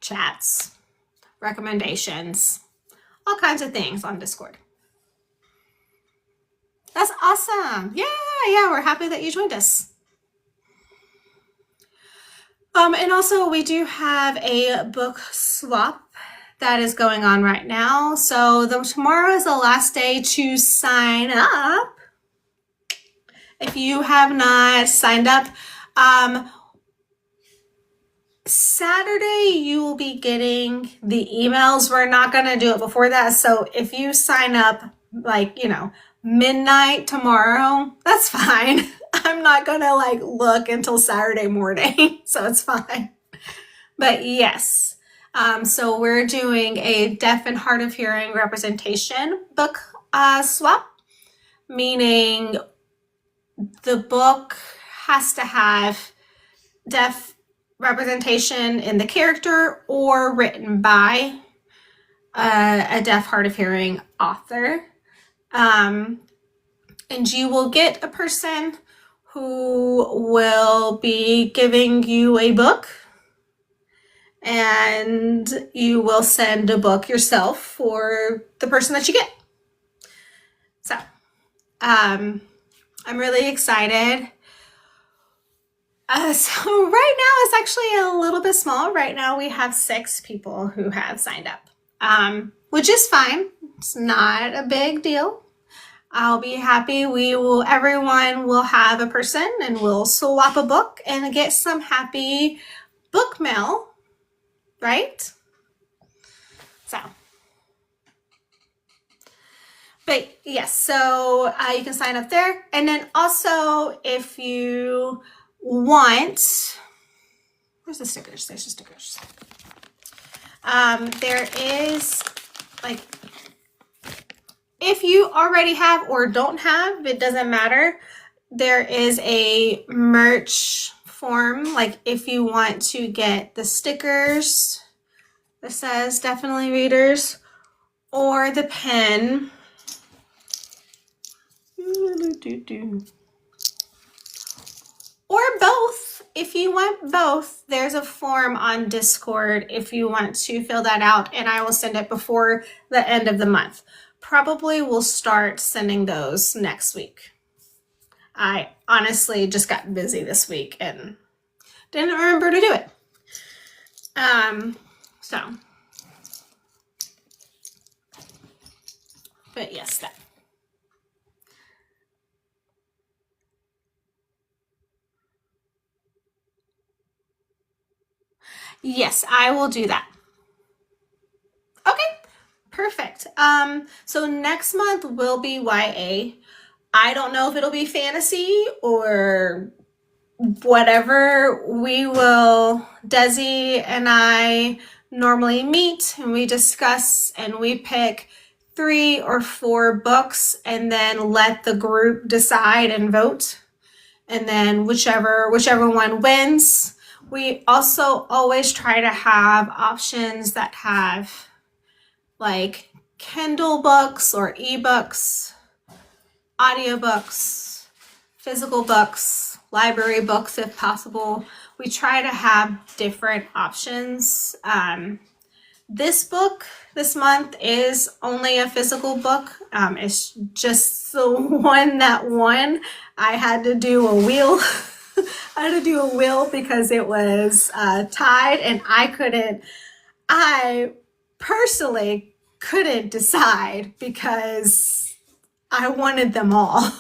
chats, recommendations, all kinds of things on Discord. That's awesome. Yeah, we're happy that you joined us. And also we do have a book swap that is going on right now. So tomorrow is the last day to sign up. If you have not signed up, Saturday you will be getting the emails. We're not going to do it before that. So if you sign up like, midnight tomorrow, that's fine. I'm not going to look until Saturday morning. So it's fine. But yes. So we're doing a deaf and hard of hearing representation book swap, meaning the book has to have deaf representation in the character or written by a deaf hard of hearing author. And you will get a person who will be giving you a book, and you will send a book yourself for the person that you get. So I'm really excited. So right now it's actually a little bit small. Right now we have 6 people who have signed up, which is fine. It's not a big deal. I'll be happy. Everyone will have a person, and we'll swap a book and get some happy book mail, right? So, but yes, so you can sign up there. And then also if you want, where's the stickers? There's the stickers. There is if you already have or don't have, it doesn't matter. There is a merch form, if you want to get the stickers that says Definitely Readers, or the pen. Or both. If you want both, there's a form on Discord if you want to fill that out, and I will send it before the end of the month. Probably will start sending those next week. I honestly just got busy this week and didn't remember to do it. But yes, that. Yes, I will do that. Okay, perfect. So next month will be YA. I don't know if it'll be fantasy or whatever. Desi and I normally meet and we discuss and we pick 3 or 4 books and then let the group decide and vote. And then whichever one wins. We also always try to have options that have Kindle books or ebooks, audiobooks, physical books, library books if possible. We try to have different options. This book this month is only a physical book. It's just the one that won. I had to do a wheel. I had to do a wheel because it was tied, and I personally couldn't decide because I wanted them all.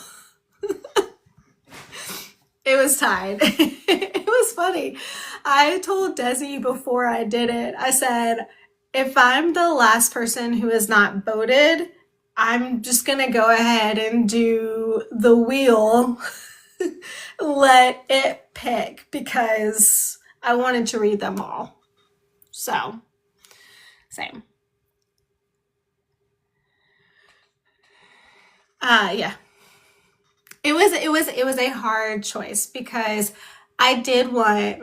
It was tied. It was funny. I told Desi before I did it, I said, if I'm the last person who is not voted, I'm just going to go ahead and do the wheel. Let it pick because I wanted to read them all. So, same. Yeah. It was a hard choice because I did want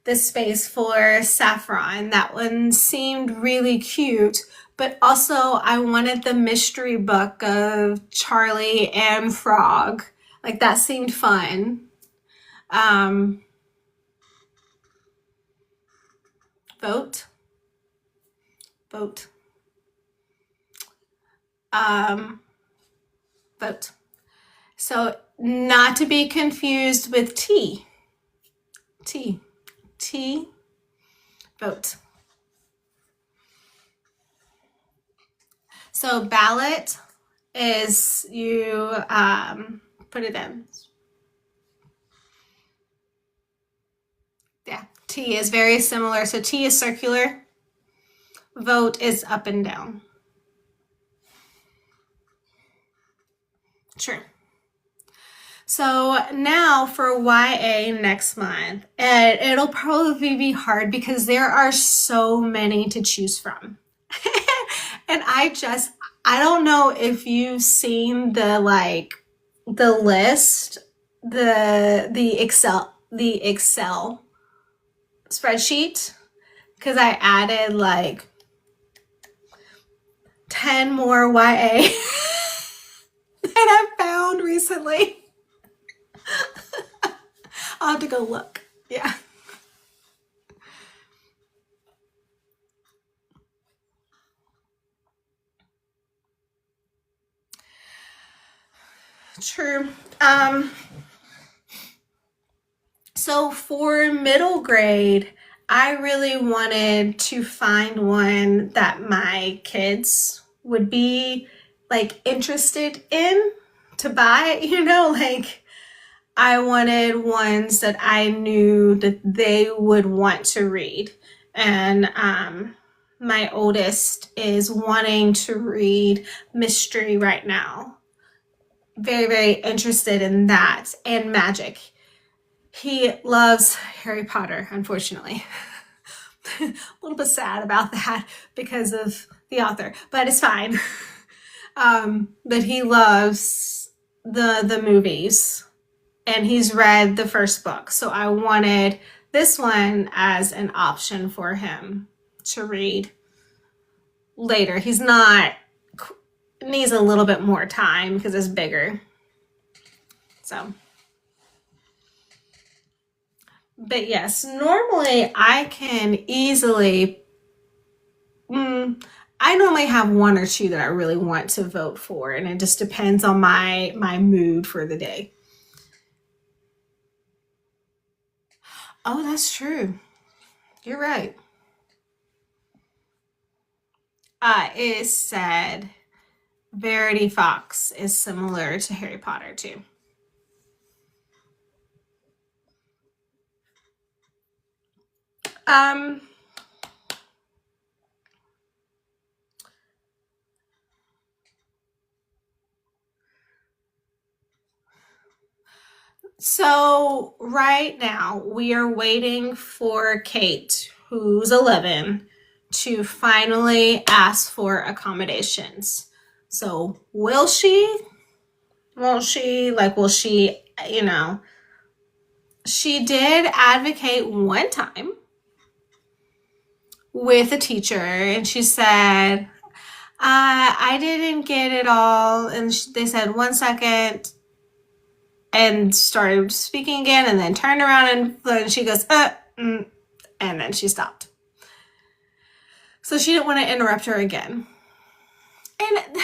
the space for Saffron. That one seemed really cute, but also I wanted the mystery book of Charlie and Frog. Like that seemed fun. Um, vote, vote, um, vote. So not to be confused with tea. Tea, tea, vote. So ballot is you put it in. Yeah, T is very similar. So T is circular. Vote is up and down. True. So now for YA next month, and it'll probably be hard because there are so many to choose from. And I don't know if you've seen the list, the Excel spreadsheet, because I added like 10 more YA that I found recently. I'll have to go look. Yeah. True. So for middle grade, I really wanted to find one that my kids would be like interested in to buy, like I wanted ones that I knew that they would want to read. And my oldest is wanting to read mystery right now. Very, very interested in that and magic. He loves Harry Potter, unfortunately. A little bit sad about that because of the author, but it's fine. But he loves the movies and he's read the first book. So I wanted this one as an option for him to read later. He's not, needs a little bit more time because it's bigger. So, but yes, normally I can easily, I normally have one or two that I really want to vote for, and it just depends on my mood for the day. Oh, that's true. You're right. It said Verity Fox is similar to Harry Potter too. Um, so right now we are waiting for Kate, who's 11, to finally ask for accommodations. So will she? Won't she? Like, will she, she did advocate one time with a teacher and she said, I didn't get it all. And they said 1 second and started speaking again and then turned around and she goes, and then she stopped. So she didn't want to interrupt her again. And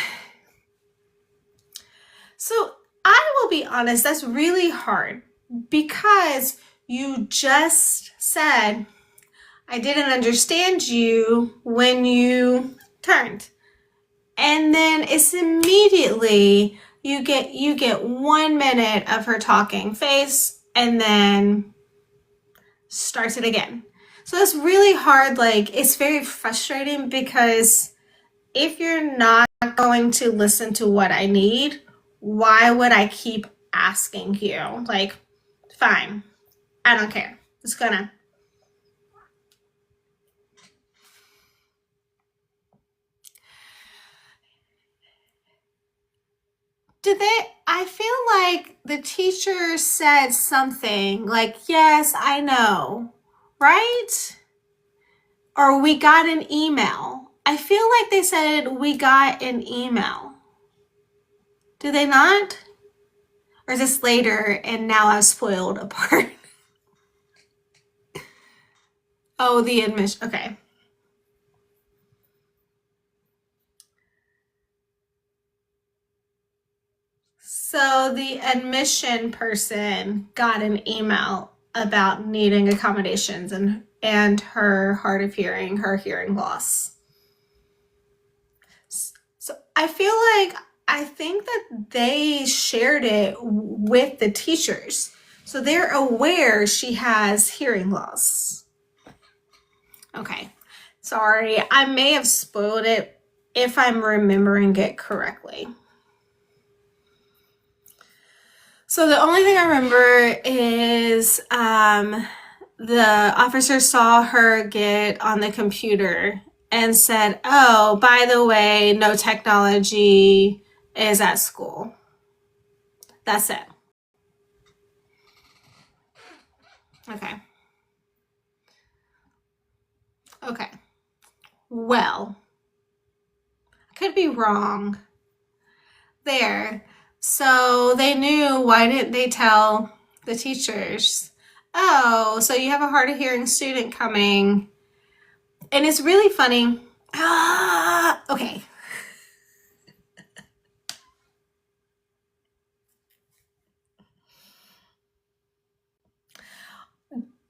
so I will be honest, that's really hard because you just said, I didn't understand you when you turned. And then it's immediately you get 1 minute of her talking face and then starts it again. So it's really hard. Like, it's very frustrating because if you're not going to listen to what I need, why would I keep asking you? Like, fine, I don't care. It's gonna. Did they? I feel like the teacher said something like, yes, I know. right? Or we got an email. I feel like they said we got an email. Do they not? Or is this later and now I've spoiled a part? Oh, the admission. Okay. So the admission person got an email about needing accommodations and her hard of hearing, her hearing loss. So I think that they shared it with the teachers. So they're aware she has hearing loss. Okay. Sorry, I may have spoiled it if I'm remembering it correctly. So the only thing I remember is the officer saw her get on the computer and said, "Oh, by the way, no technology is at school." That's it. Okay. Okay. Well, I could be wrong there. So they knew, why didn't they tell the teachers? Oh, so you have a hard of hearing student coming. And it's really funny. Okay.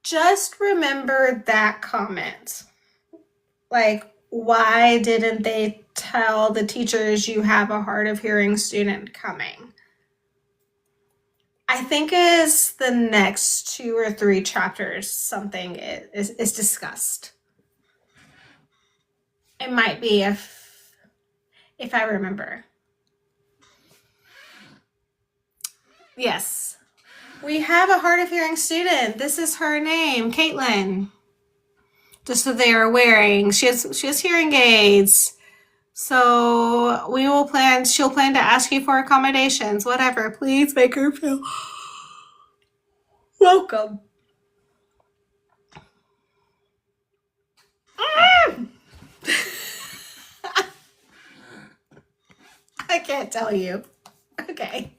Just remember that comment. Like, why didn't they tell the teachers you have a hard of hearing student coming? I think is the next 2 or 3 chapters something is discussed. It might be if I remember. Yes. We have a hard of hearing student. This is her name, Caitlin. Just so they are wearing. She has hearing aids. So she'll plan to ask you for accommodations, whatever. Please make her feel welcome. I can't tell you. Okay.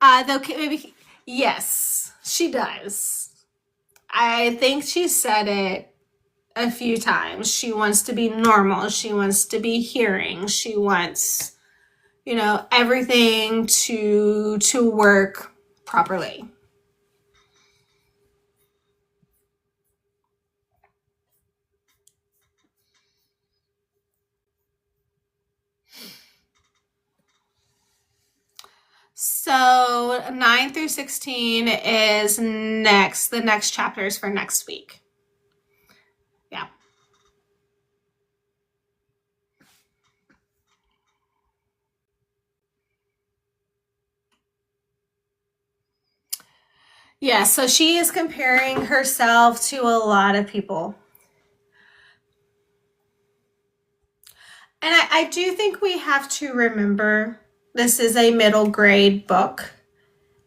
Though maybe yes, she does. I think she said it a few times. She wants to be normal. She wants to be hearing. She wants, everything to work properly. So 9 through 16 is the next chapters for next week. Yeah. Yeah, so she is comparing herself to a lot of people. And I do think we have to remember this is a middle grade book.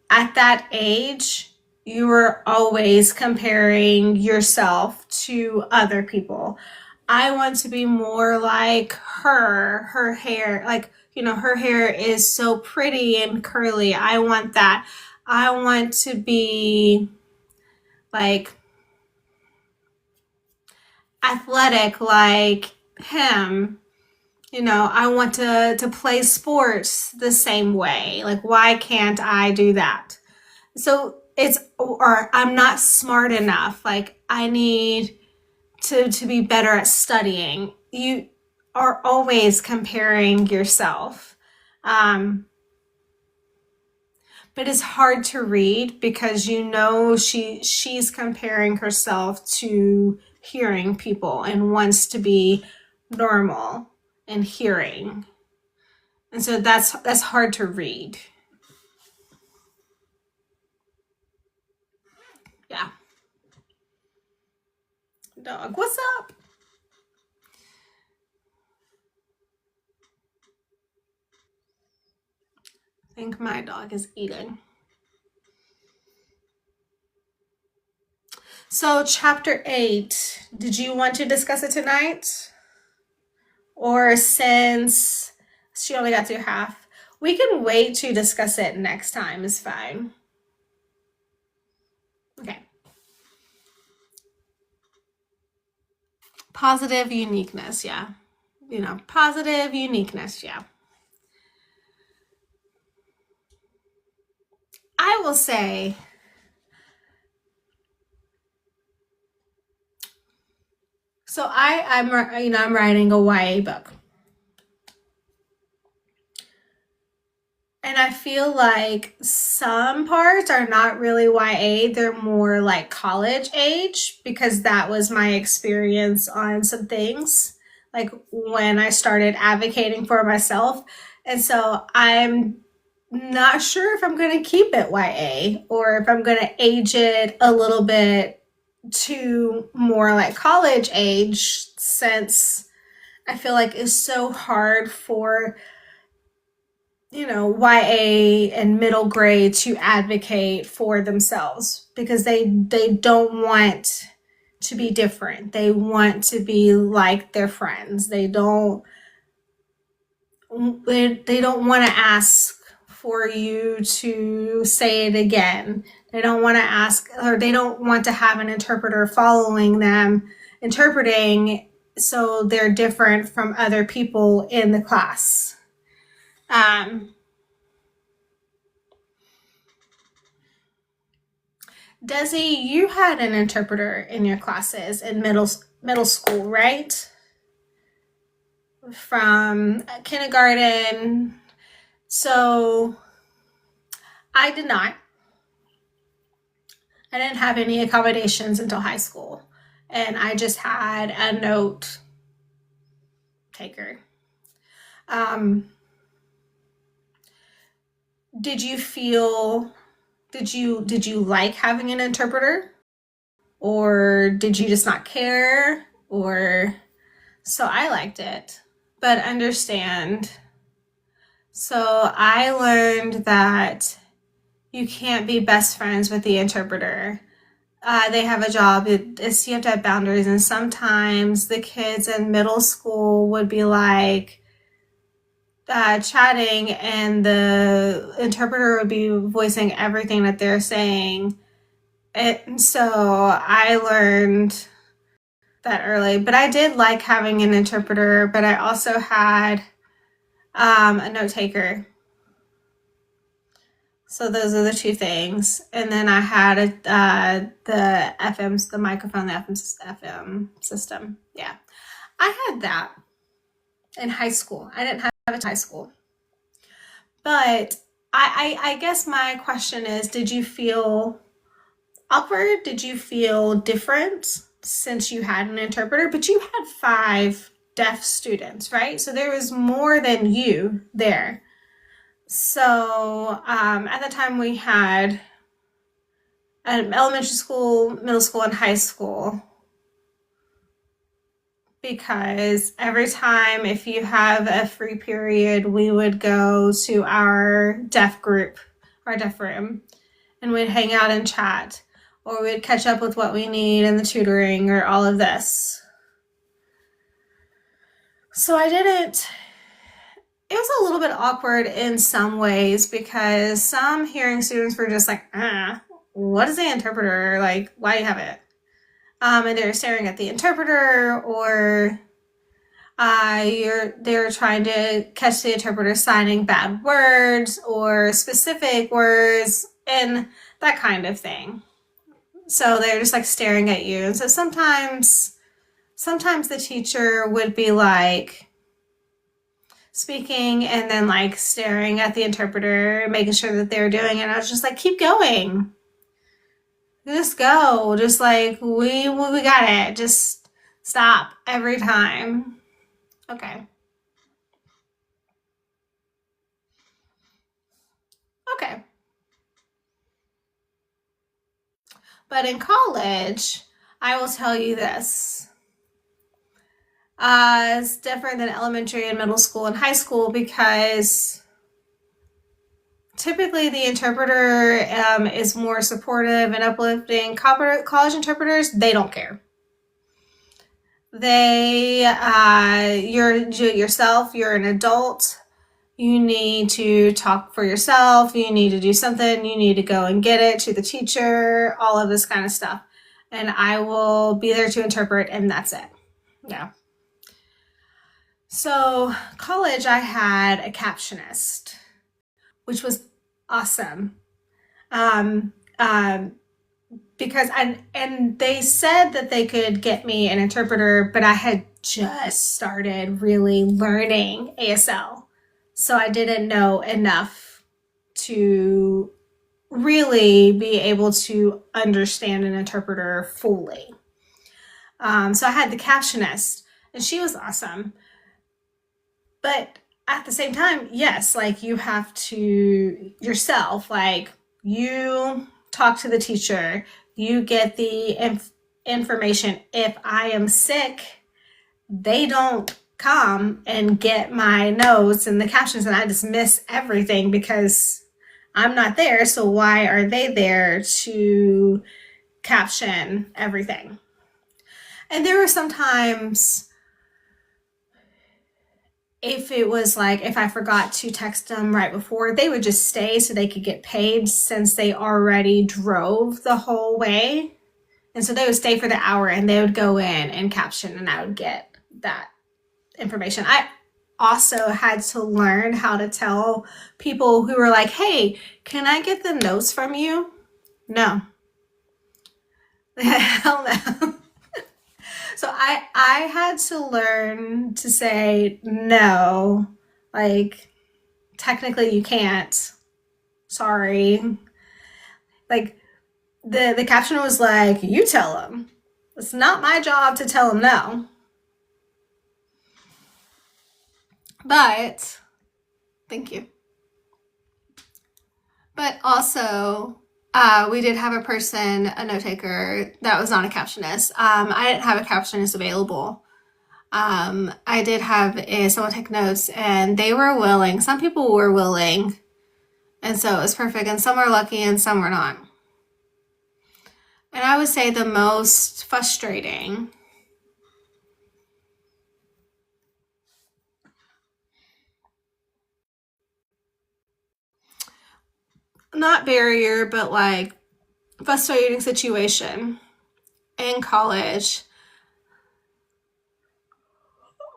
At that age, you were always comparing yourself to other people. I want to be more like her. Her hair, her hair is so pretty and curly. I want that. I want to be like athletic like him. I want to play sports the same way. Like, why can't I do that? So or I'm not smart enough. Like, I need to be better at studying. You are always comparing yourself. But it's hard to read because she's comparing herself to hearing people and wants to be normal and hearing. And so that's hard to read. Yeah. Dog, what's up? I think my dog is eating. So, chapter 8, did you want to discuss it tonight? Or since she only got through half, we can wait to discuss it next time, is fine. Okay. Positive uniqueness, yeah. Positive uniqueness, yeah. I will say, so I'm writing a YA book. And I feel like some parts are not really YA, they're more like college age, because that was my experience on some things, like when I started advocating for myself. And so I'm not sure if I'm going to keep it YA or if I'm going to age it a little bit to more like college age, since I feel like it's so hard for YA and middle grade to advocate for themselves, because they don't want to be different. They want to be like their friends. They don't want to ask for you to say it again. They don't want to ask, or they don't want to have an interpreter following them interpreting, so they're different from other people in the class. Desi, you had an interpreter in your classes in middle school, right? From kindergarten. So I did not. I didn't have any accommodations until high school, and I just had a note taker. Did you like having an interpreter, or did you just not care? Or so I liked it, but understand. So I learned that you can't be best friends with the interpreter. They have a job. You have to have boundaries, and sometimes the kids in middle school would be like chatting, and the interpreter would be voicing everything that they're saying. And so I learned that early, but I did like having an interpreter, but I also had a note taker. So those are the two things. And then I had the microphone, the FM system. Yeah. I had that in high school. I didn't have it in high school. But I guess my question is, did you feel awkward? Did you feel different since you had an interpreter? But you had 5 deaf students, right? So there was more than you there. So at the time we had elementary school, middle school, and high school, because every time if you have a free period, we would go to our deaf group, our deaf room, and we'd hang out and chat, or we'd catch up with what we need in the tutoring or all of this. So it was a little bit awkward in some ways, because some hearing students were just like, what is the interpreter? Like, why do you have it? And they're staring at the interpreter, or they're trying to catch the interpreter signing bad words or specific words and that kind of thing. So they're just like staring at you. And so sometimes the teacher would be like speaking and then like staring at the interpreter, making sure that they're doing it. And I was just like, keep going. Just go. Just like, we got it. Just stop every time. Okay. Okay. But in college, I will tell you this. It's different than elementary and middle school and high school, because typically the interpreter is more supportive and uplifting. College interpreters, they don't care. You're yourself, you're an adult. You need to talk for yourself. You need to do something. You need to go and get it to the teacher, all of this kind of stuff. And I will be there to interpret, and that's it. Yeah. So, college, I had a captionist, which was awesome. Um, um, because and they said that they could get me an interpreter, but I had just started really learning ASL. So I didn't know enough to really be able to understand an interpreter fully. So I had the captionist, and she was awesome. But at the same time, yes, like you have to yourself, like you talk to the teacher, you get the information. If I am sick, they don't come and get my notes and the captions, and I just miss everything because I'm not there. So why are they there to caption everything? And there were sometimes, if it was like, if I forgot to text them right before, they would just stay so they could get paid since they already drove the whole way. And so they would stay for the hour and they would go in and caption, and I would get that information. I also had to learn how to tell people who were like, hey, can I get the notes from you? No. Hell no. So I had to learn to say no. Like, technically you can't. Sorry. Like, the caption was like, you tell them. It's not my job to tell them no. But, thank you. But also, we did have a person, a note taker, that was not a captionist. I didn't have a captionist available. I did have someone take notes, and they were willing. Some people were willing, and so it was perfect. And some were lucky, and some were not. And I would say the most frustrating not barrier, but like frustrating situation in college.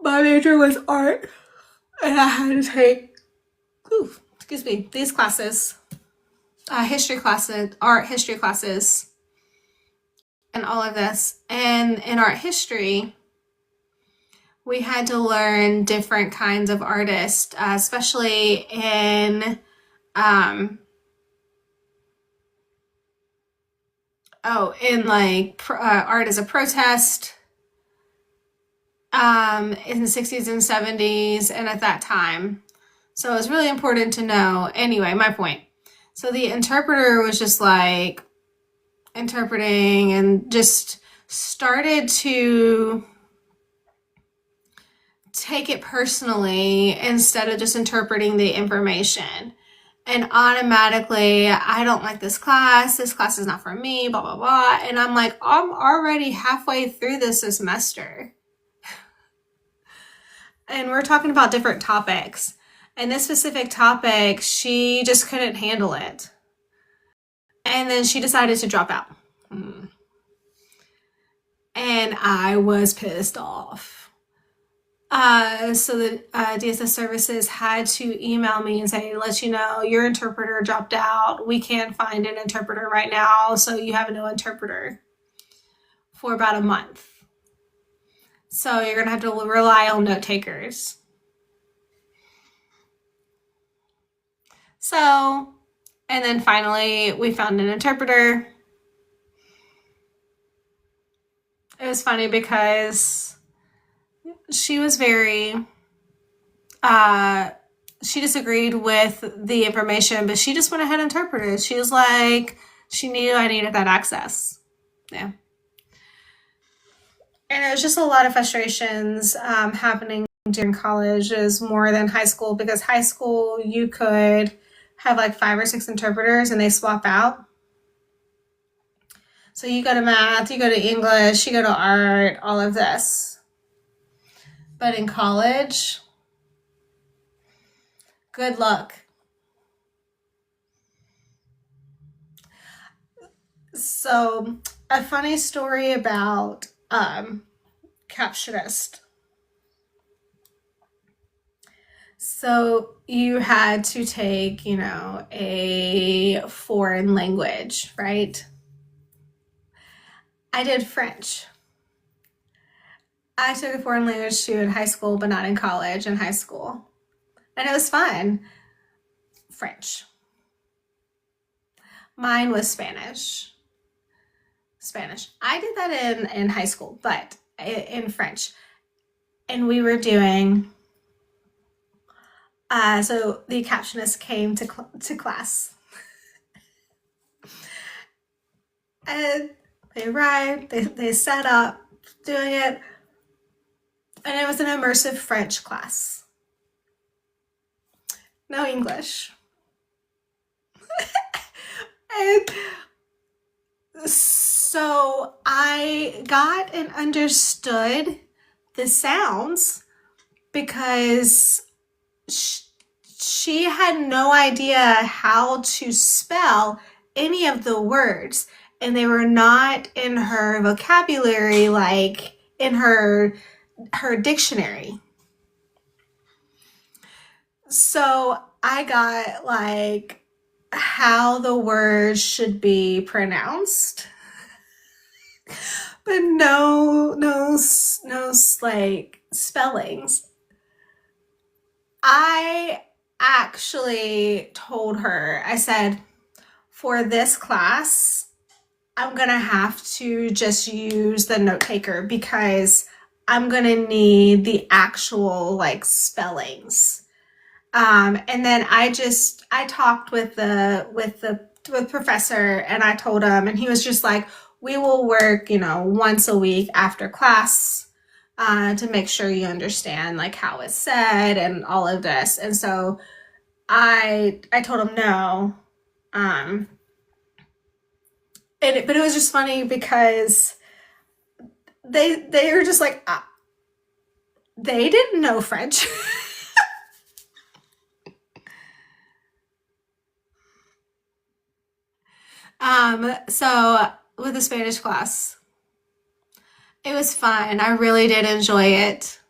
My major was art, and I had to take, these classes, history classes, art history classes, and all of this. And in art history, we had to learn different kinds of artists, especially in art as a protest in the 60s and 70s and at that time. So it was really important to know. Anyway, my point. So the interpreter was just like interpreting and just started to take it personally instead of just interpreting the information. And automatically, I don't like this class is not for me, blah, blah, blah. And I'm like, I'm already halfway through this semester. And we're talking about different topics. And this specific topic, she just couldn't handle it. And then she decided to drop out. And I was pissed off. So the DSS services had to email me and say, let you know, your interpreter dropped out. We can't find an interpreter right now, so you have no interpreter for about a month. So you're going to have to rely on note takers. So, and then finally, we found an interpreter. It was funny because she was very, she disagreed with the information, but she just went ahead and interpreted. She was like, she knew I needed that access. Yeah. And it was just a lot of frustrations happening during college is more than high school, because high school you could have like 5 or 6 interpreters and they swap out. So you go to math, you go to English, you go to art, all of this. But in college, good luck. So a funny story about captionist. So you had to take, a foreign language, right? I did French. I took a foreign language too in high school, but not in college, in high school. And it was fun. French. Mine was Spanish. I did that in high school, but in French. And we were doing, so the captionist came to class. And they arrived, they set up doing it. And it was an immersive French class. No English. And so I got and understood the sounds because she had no idea how to spell any of the words, and they were not in her vocabulary, like in her dictionary. So I got like how the words should be pronounced, but no like spellings. I actually told her, I said, for this class, I'm gonna have to just use the note taker because I'm gonna need the actual like spellings. And then I talked with the professor, and I told him, and he was just like, we will work, once a week after class, to make sure you understand like how it's said and all of this. And so I told him no. But it was just funny because they were just like, they didn't know French. So with the Spanish class, it was fun. I really did enjoy it.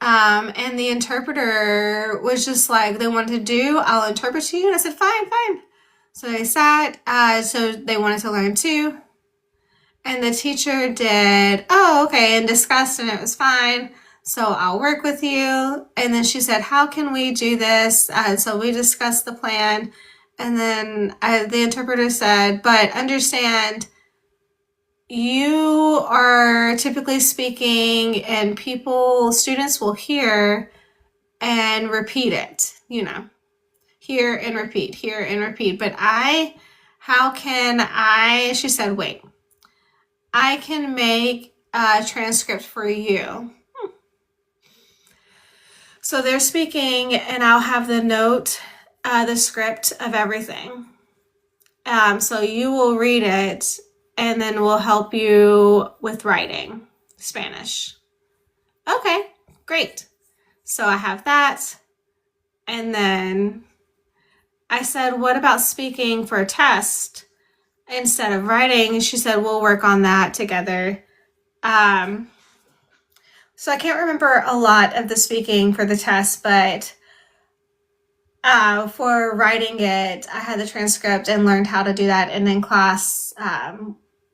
And the interpreter was just like, they wanted to do, I'll interpret to you. And I said, fine. So they sat, so they wanted to learn too. And the teacher did, oh, okay, and discussed, and it was fine. So I'll work with you. And then she said, how can we do this? So we discussed the plan. And then the interpreter said, but understand, you are typically speaking and students will hear and repeat it, hear and repeat. But she said, wait, I can make a transcript for you. So they're speaking, and I'll have the script of everything. So you will read it, and then we'll help you with writing Spanish. Okay, great. So I have that. And then I said, what about speaking for a test instead of writing? And she said, we'll work on that together. So I can't remember a lot of the speaking for the test, but for writing it, I had the transcript and learned how to do that. And in class,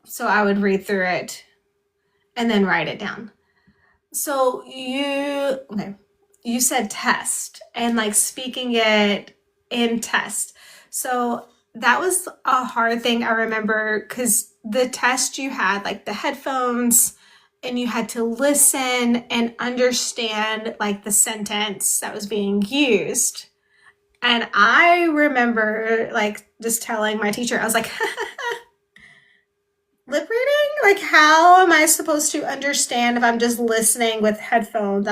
so I would read through it and then write it down. So you said test and like speaking it in test. So that was a hard thing, I remember, because the test you had like the headphones and you had to listen and understand like the sentence that was being used. And I remember like just telling my teacher, I was like, lip reading? Like, how am I supposed to understand if I'm just listening with headphones?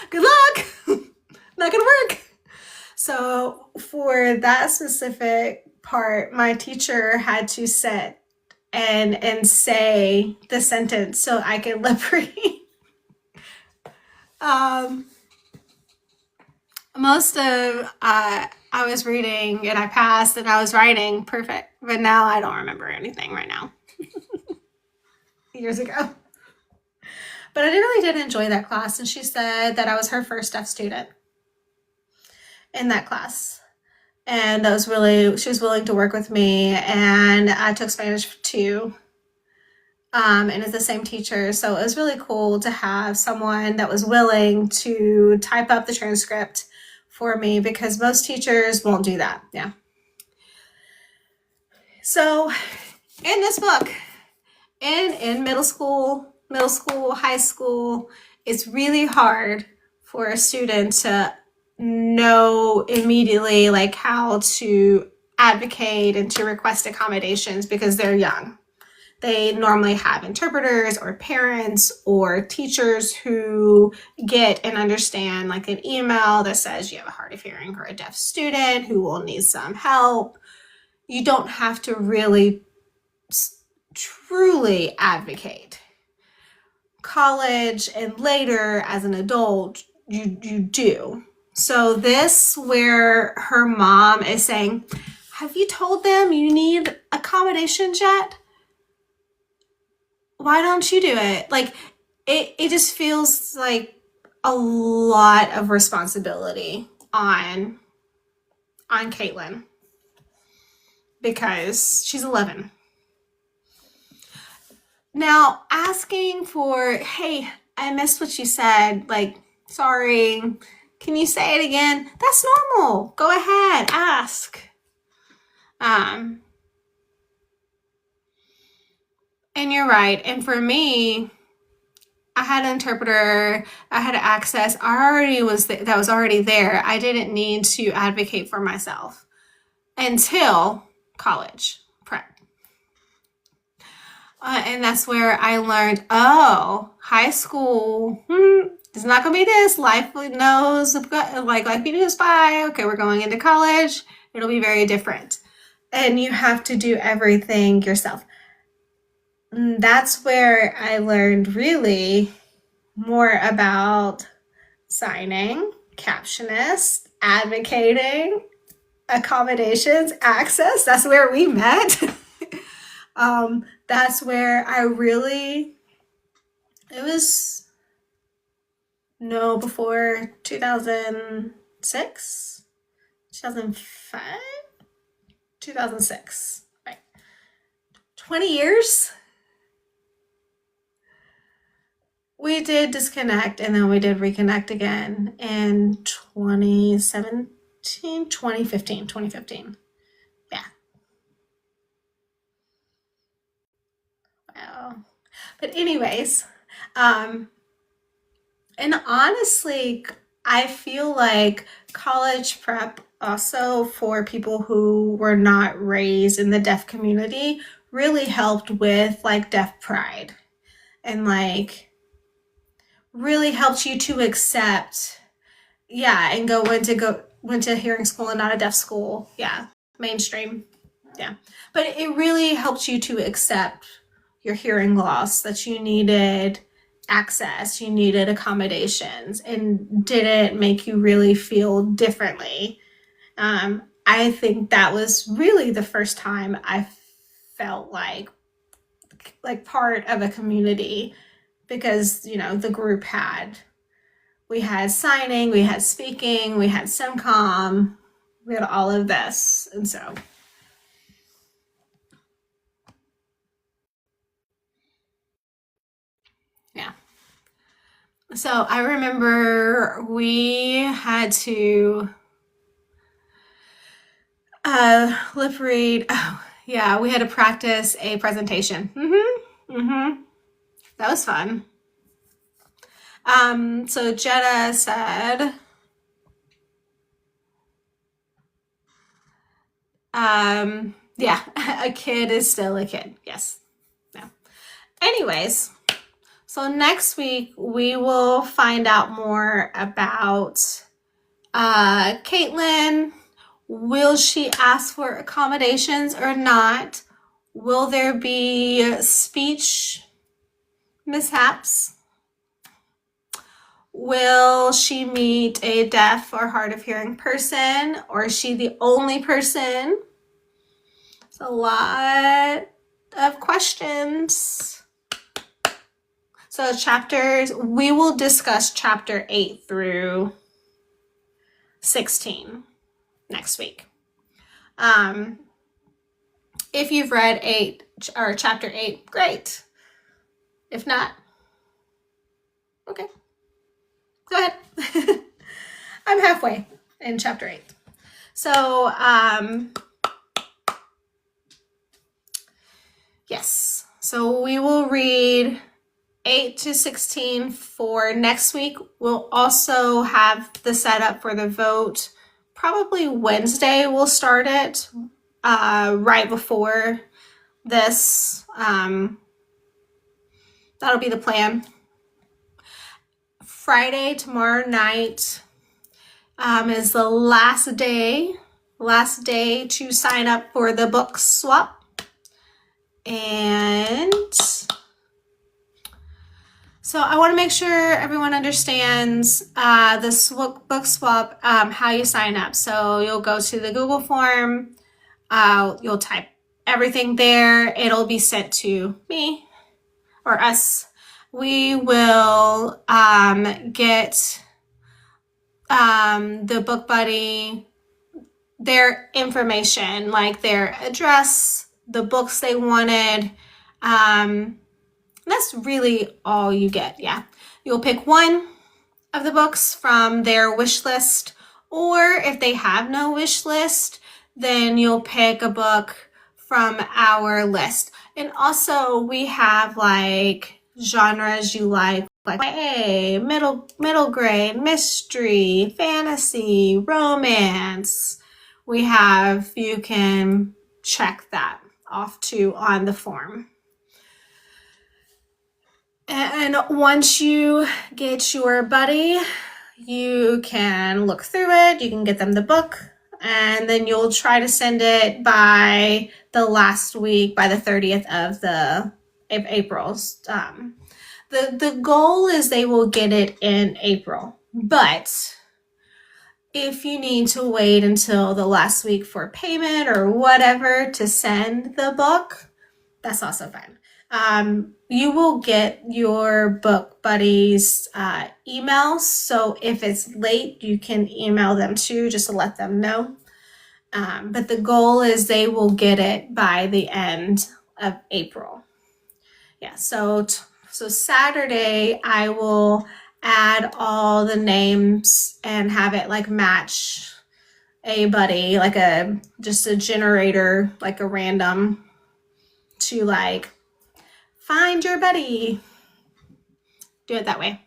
Good luck. Not gonna work. So for that specific part, my teacher had to sit and say the sentence so I could lip read. Most of I was reading and I passed and I was writing perfect, but now I don't remember anything right now. Years ago. But I really did enjoy that class, and she said that I was her first deaf student in that class. And that was really, she was willing to work with me, and I took Spanish too. And it's the same teacher, so it was really cool to have someone that was willing to type up the transcript for me, because most teachers won't do that. Yeah. So in this book, in middle school, high school, it's really hard for a student to know immediately like how to advocate and to request accommodations because they're young. They normally have interpreters or parents or teachers who get and understand like an email that says you have a hard of hearing or a deaf student who will need some help. You don't have to really truly advocate. College and later as an adult, you do. So this where her mom is saying, have you told them you need accommodations yet? Why don't you do it? Like, it just feels like a lot of responsibility on Caitlin because she's 11. Now, asking for, hey, I missed what you said, like, sorry, can you say it again? That's normal. Go ahead, ask. And you're right. And for me, I had an interpreter, I had access, that was already there. I didn't need to advocate for myself until college prep. And that's where I learned, oh, high school, it's not going to be this. Life knows, like life moves by. Okay, we're going into college. It'll be very different. And you have to do everything yourself. That's where I learned really more about signing, captionist, advocating, accommodations, access. That's where we met. That's where I really, it was before 2006, 2005, 2006, right? 20 years. We did disconnect and then we did reconnect again in 2015. Yeah. Wow. But anyways, and honestly, I feel like college prep also for people who were not raised in the deaf community really helped with like deaf pride and like really helped you to accept, yeah, and went to hearing school and not a deaf school. Yeah, mainstream. Yeah. But it really helped you to accept your hearing loss, that you needed access, you needed accommodations, and didn't make you really feel differently. I think that was really the first time I felt like part of a community, because the group we had signing, we had speaking, we had Simcomm, we had all of this. And so yeah. So I remember we had to lip read. Oh yeah, we had to practice a presentation. That was fun. So Jetta said, yeah, a kid is still a kid. Yes. No. Anyways, so next week we will find out more about Caitlin, will she ask for accommodations or not? Will there be speech mishaps? Will she meet a deaf or hard of hearing person, or is she the only person? It's a lot of questions. So chapters, we will discuss chapter 8 through 16 next week. If you've read 8 or chapter 8, great. If not, okay, go ahead. I'm halfway in chapter 8. So, yes. So we will read 8 to 16 for next week. We'll also have the setup for the vote. Probably Wednesday we'll start it, right before this. That'll be the plan. Friday, tomorrow night, is the last day to sign up for the book swap. And so I want to make sure everyone understands this book swap, how you sign up. So you'll go to the Google form, you'll type everything there. It'll be sent to me or us. We will get the book buddy their information, like their address, the books they wanted. That's really all you get. Yeah, you'll pick one of the books from their wish list, or if they have no wish list, then you'll pick a book from our list. And also we have like genres you like YA, middle grade, mystery, fantasy, romance. We have, you can check that off too on the form. And once you get your buddy, you can look through it, you can get them the book, and then you'll try to send it by the last week, by the 30th of April. The goal is they will get it in April, but if you need to wait until the last week for payment or whatever to send the book, that's also fine. You will get your book buddies emails, so if it's late, you can email them too, just to let them know. But the goal is they will get it by the end of April. Yeah, so Saturday I will add all the names and have it like match a buddy, like just a generator, like a random, to like find your buddy. Do it that way.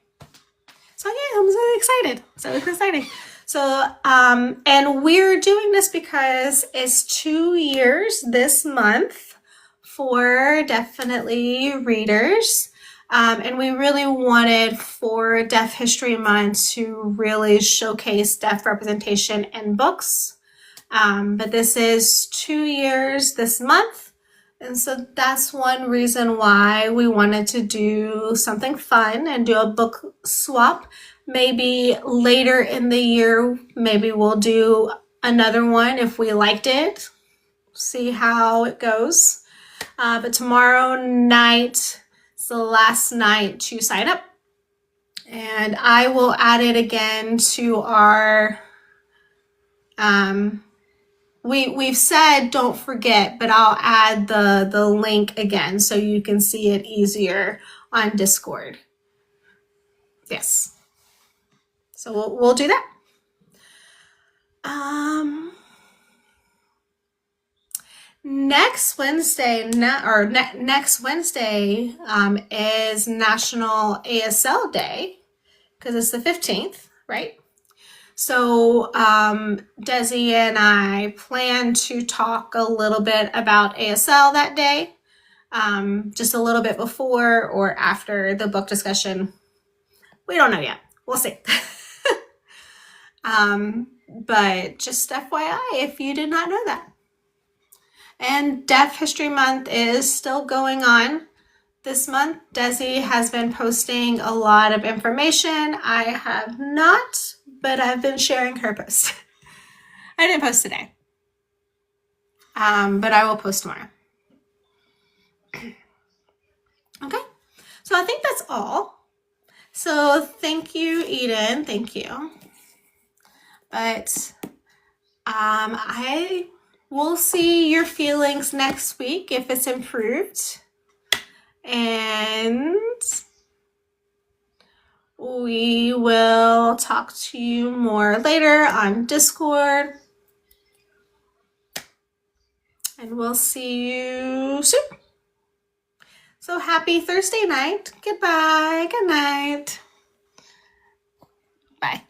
So yeah, I'm so excited. So exciting. So, and we're doing this because it's 2 years this month for Definitely Readers. And we really wanted for Deaf History Month to really showcase deaf representation in books. But this is 2 years this month. And so that's one reason why we wanted to do something fun and do a book swap. Maybe later in the year, maybe we'll do another one if we liked it. See how it goes. But tomorrow night is the last night to sign up. And I will add it again to our, we've said don't forget, but I'll add the link again so you can see it easier on Discord. Yes. So we'll do that. Next Wednesday, next Wednesday is National ASL Day, because it's the 15th, right? So Desi and I plan to talk a little bit about ASL that day, just a little bit before or after the book discussion. We don't know yet. We'll see. But just FYI, if you did not know that. And Deaf History Month is still going on. This month, Desi has been posting a lot of information. I have not, but I've been sharing her post. I didn't post today, but I will post tomorrow. Okay, so I think that's all. So thank you, Eden. Thank you. But I will see your feelings next week if it's improved. And we will talk to you more later on Discord. And we'll see you soon. So happy Thursday night. Goodbye. Good night. Bye.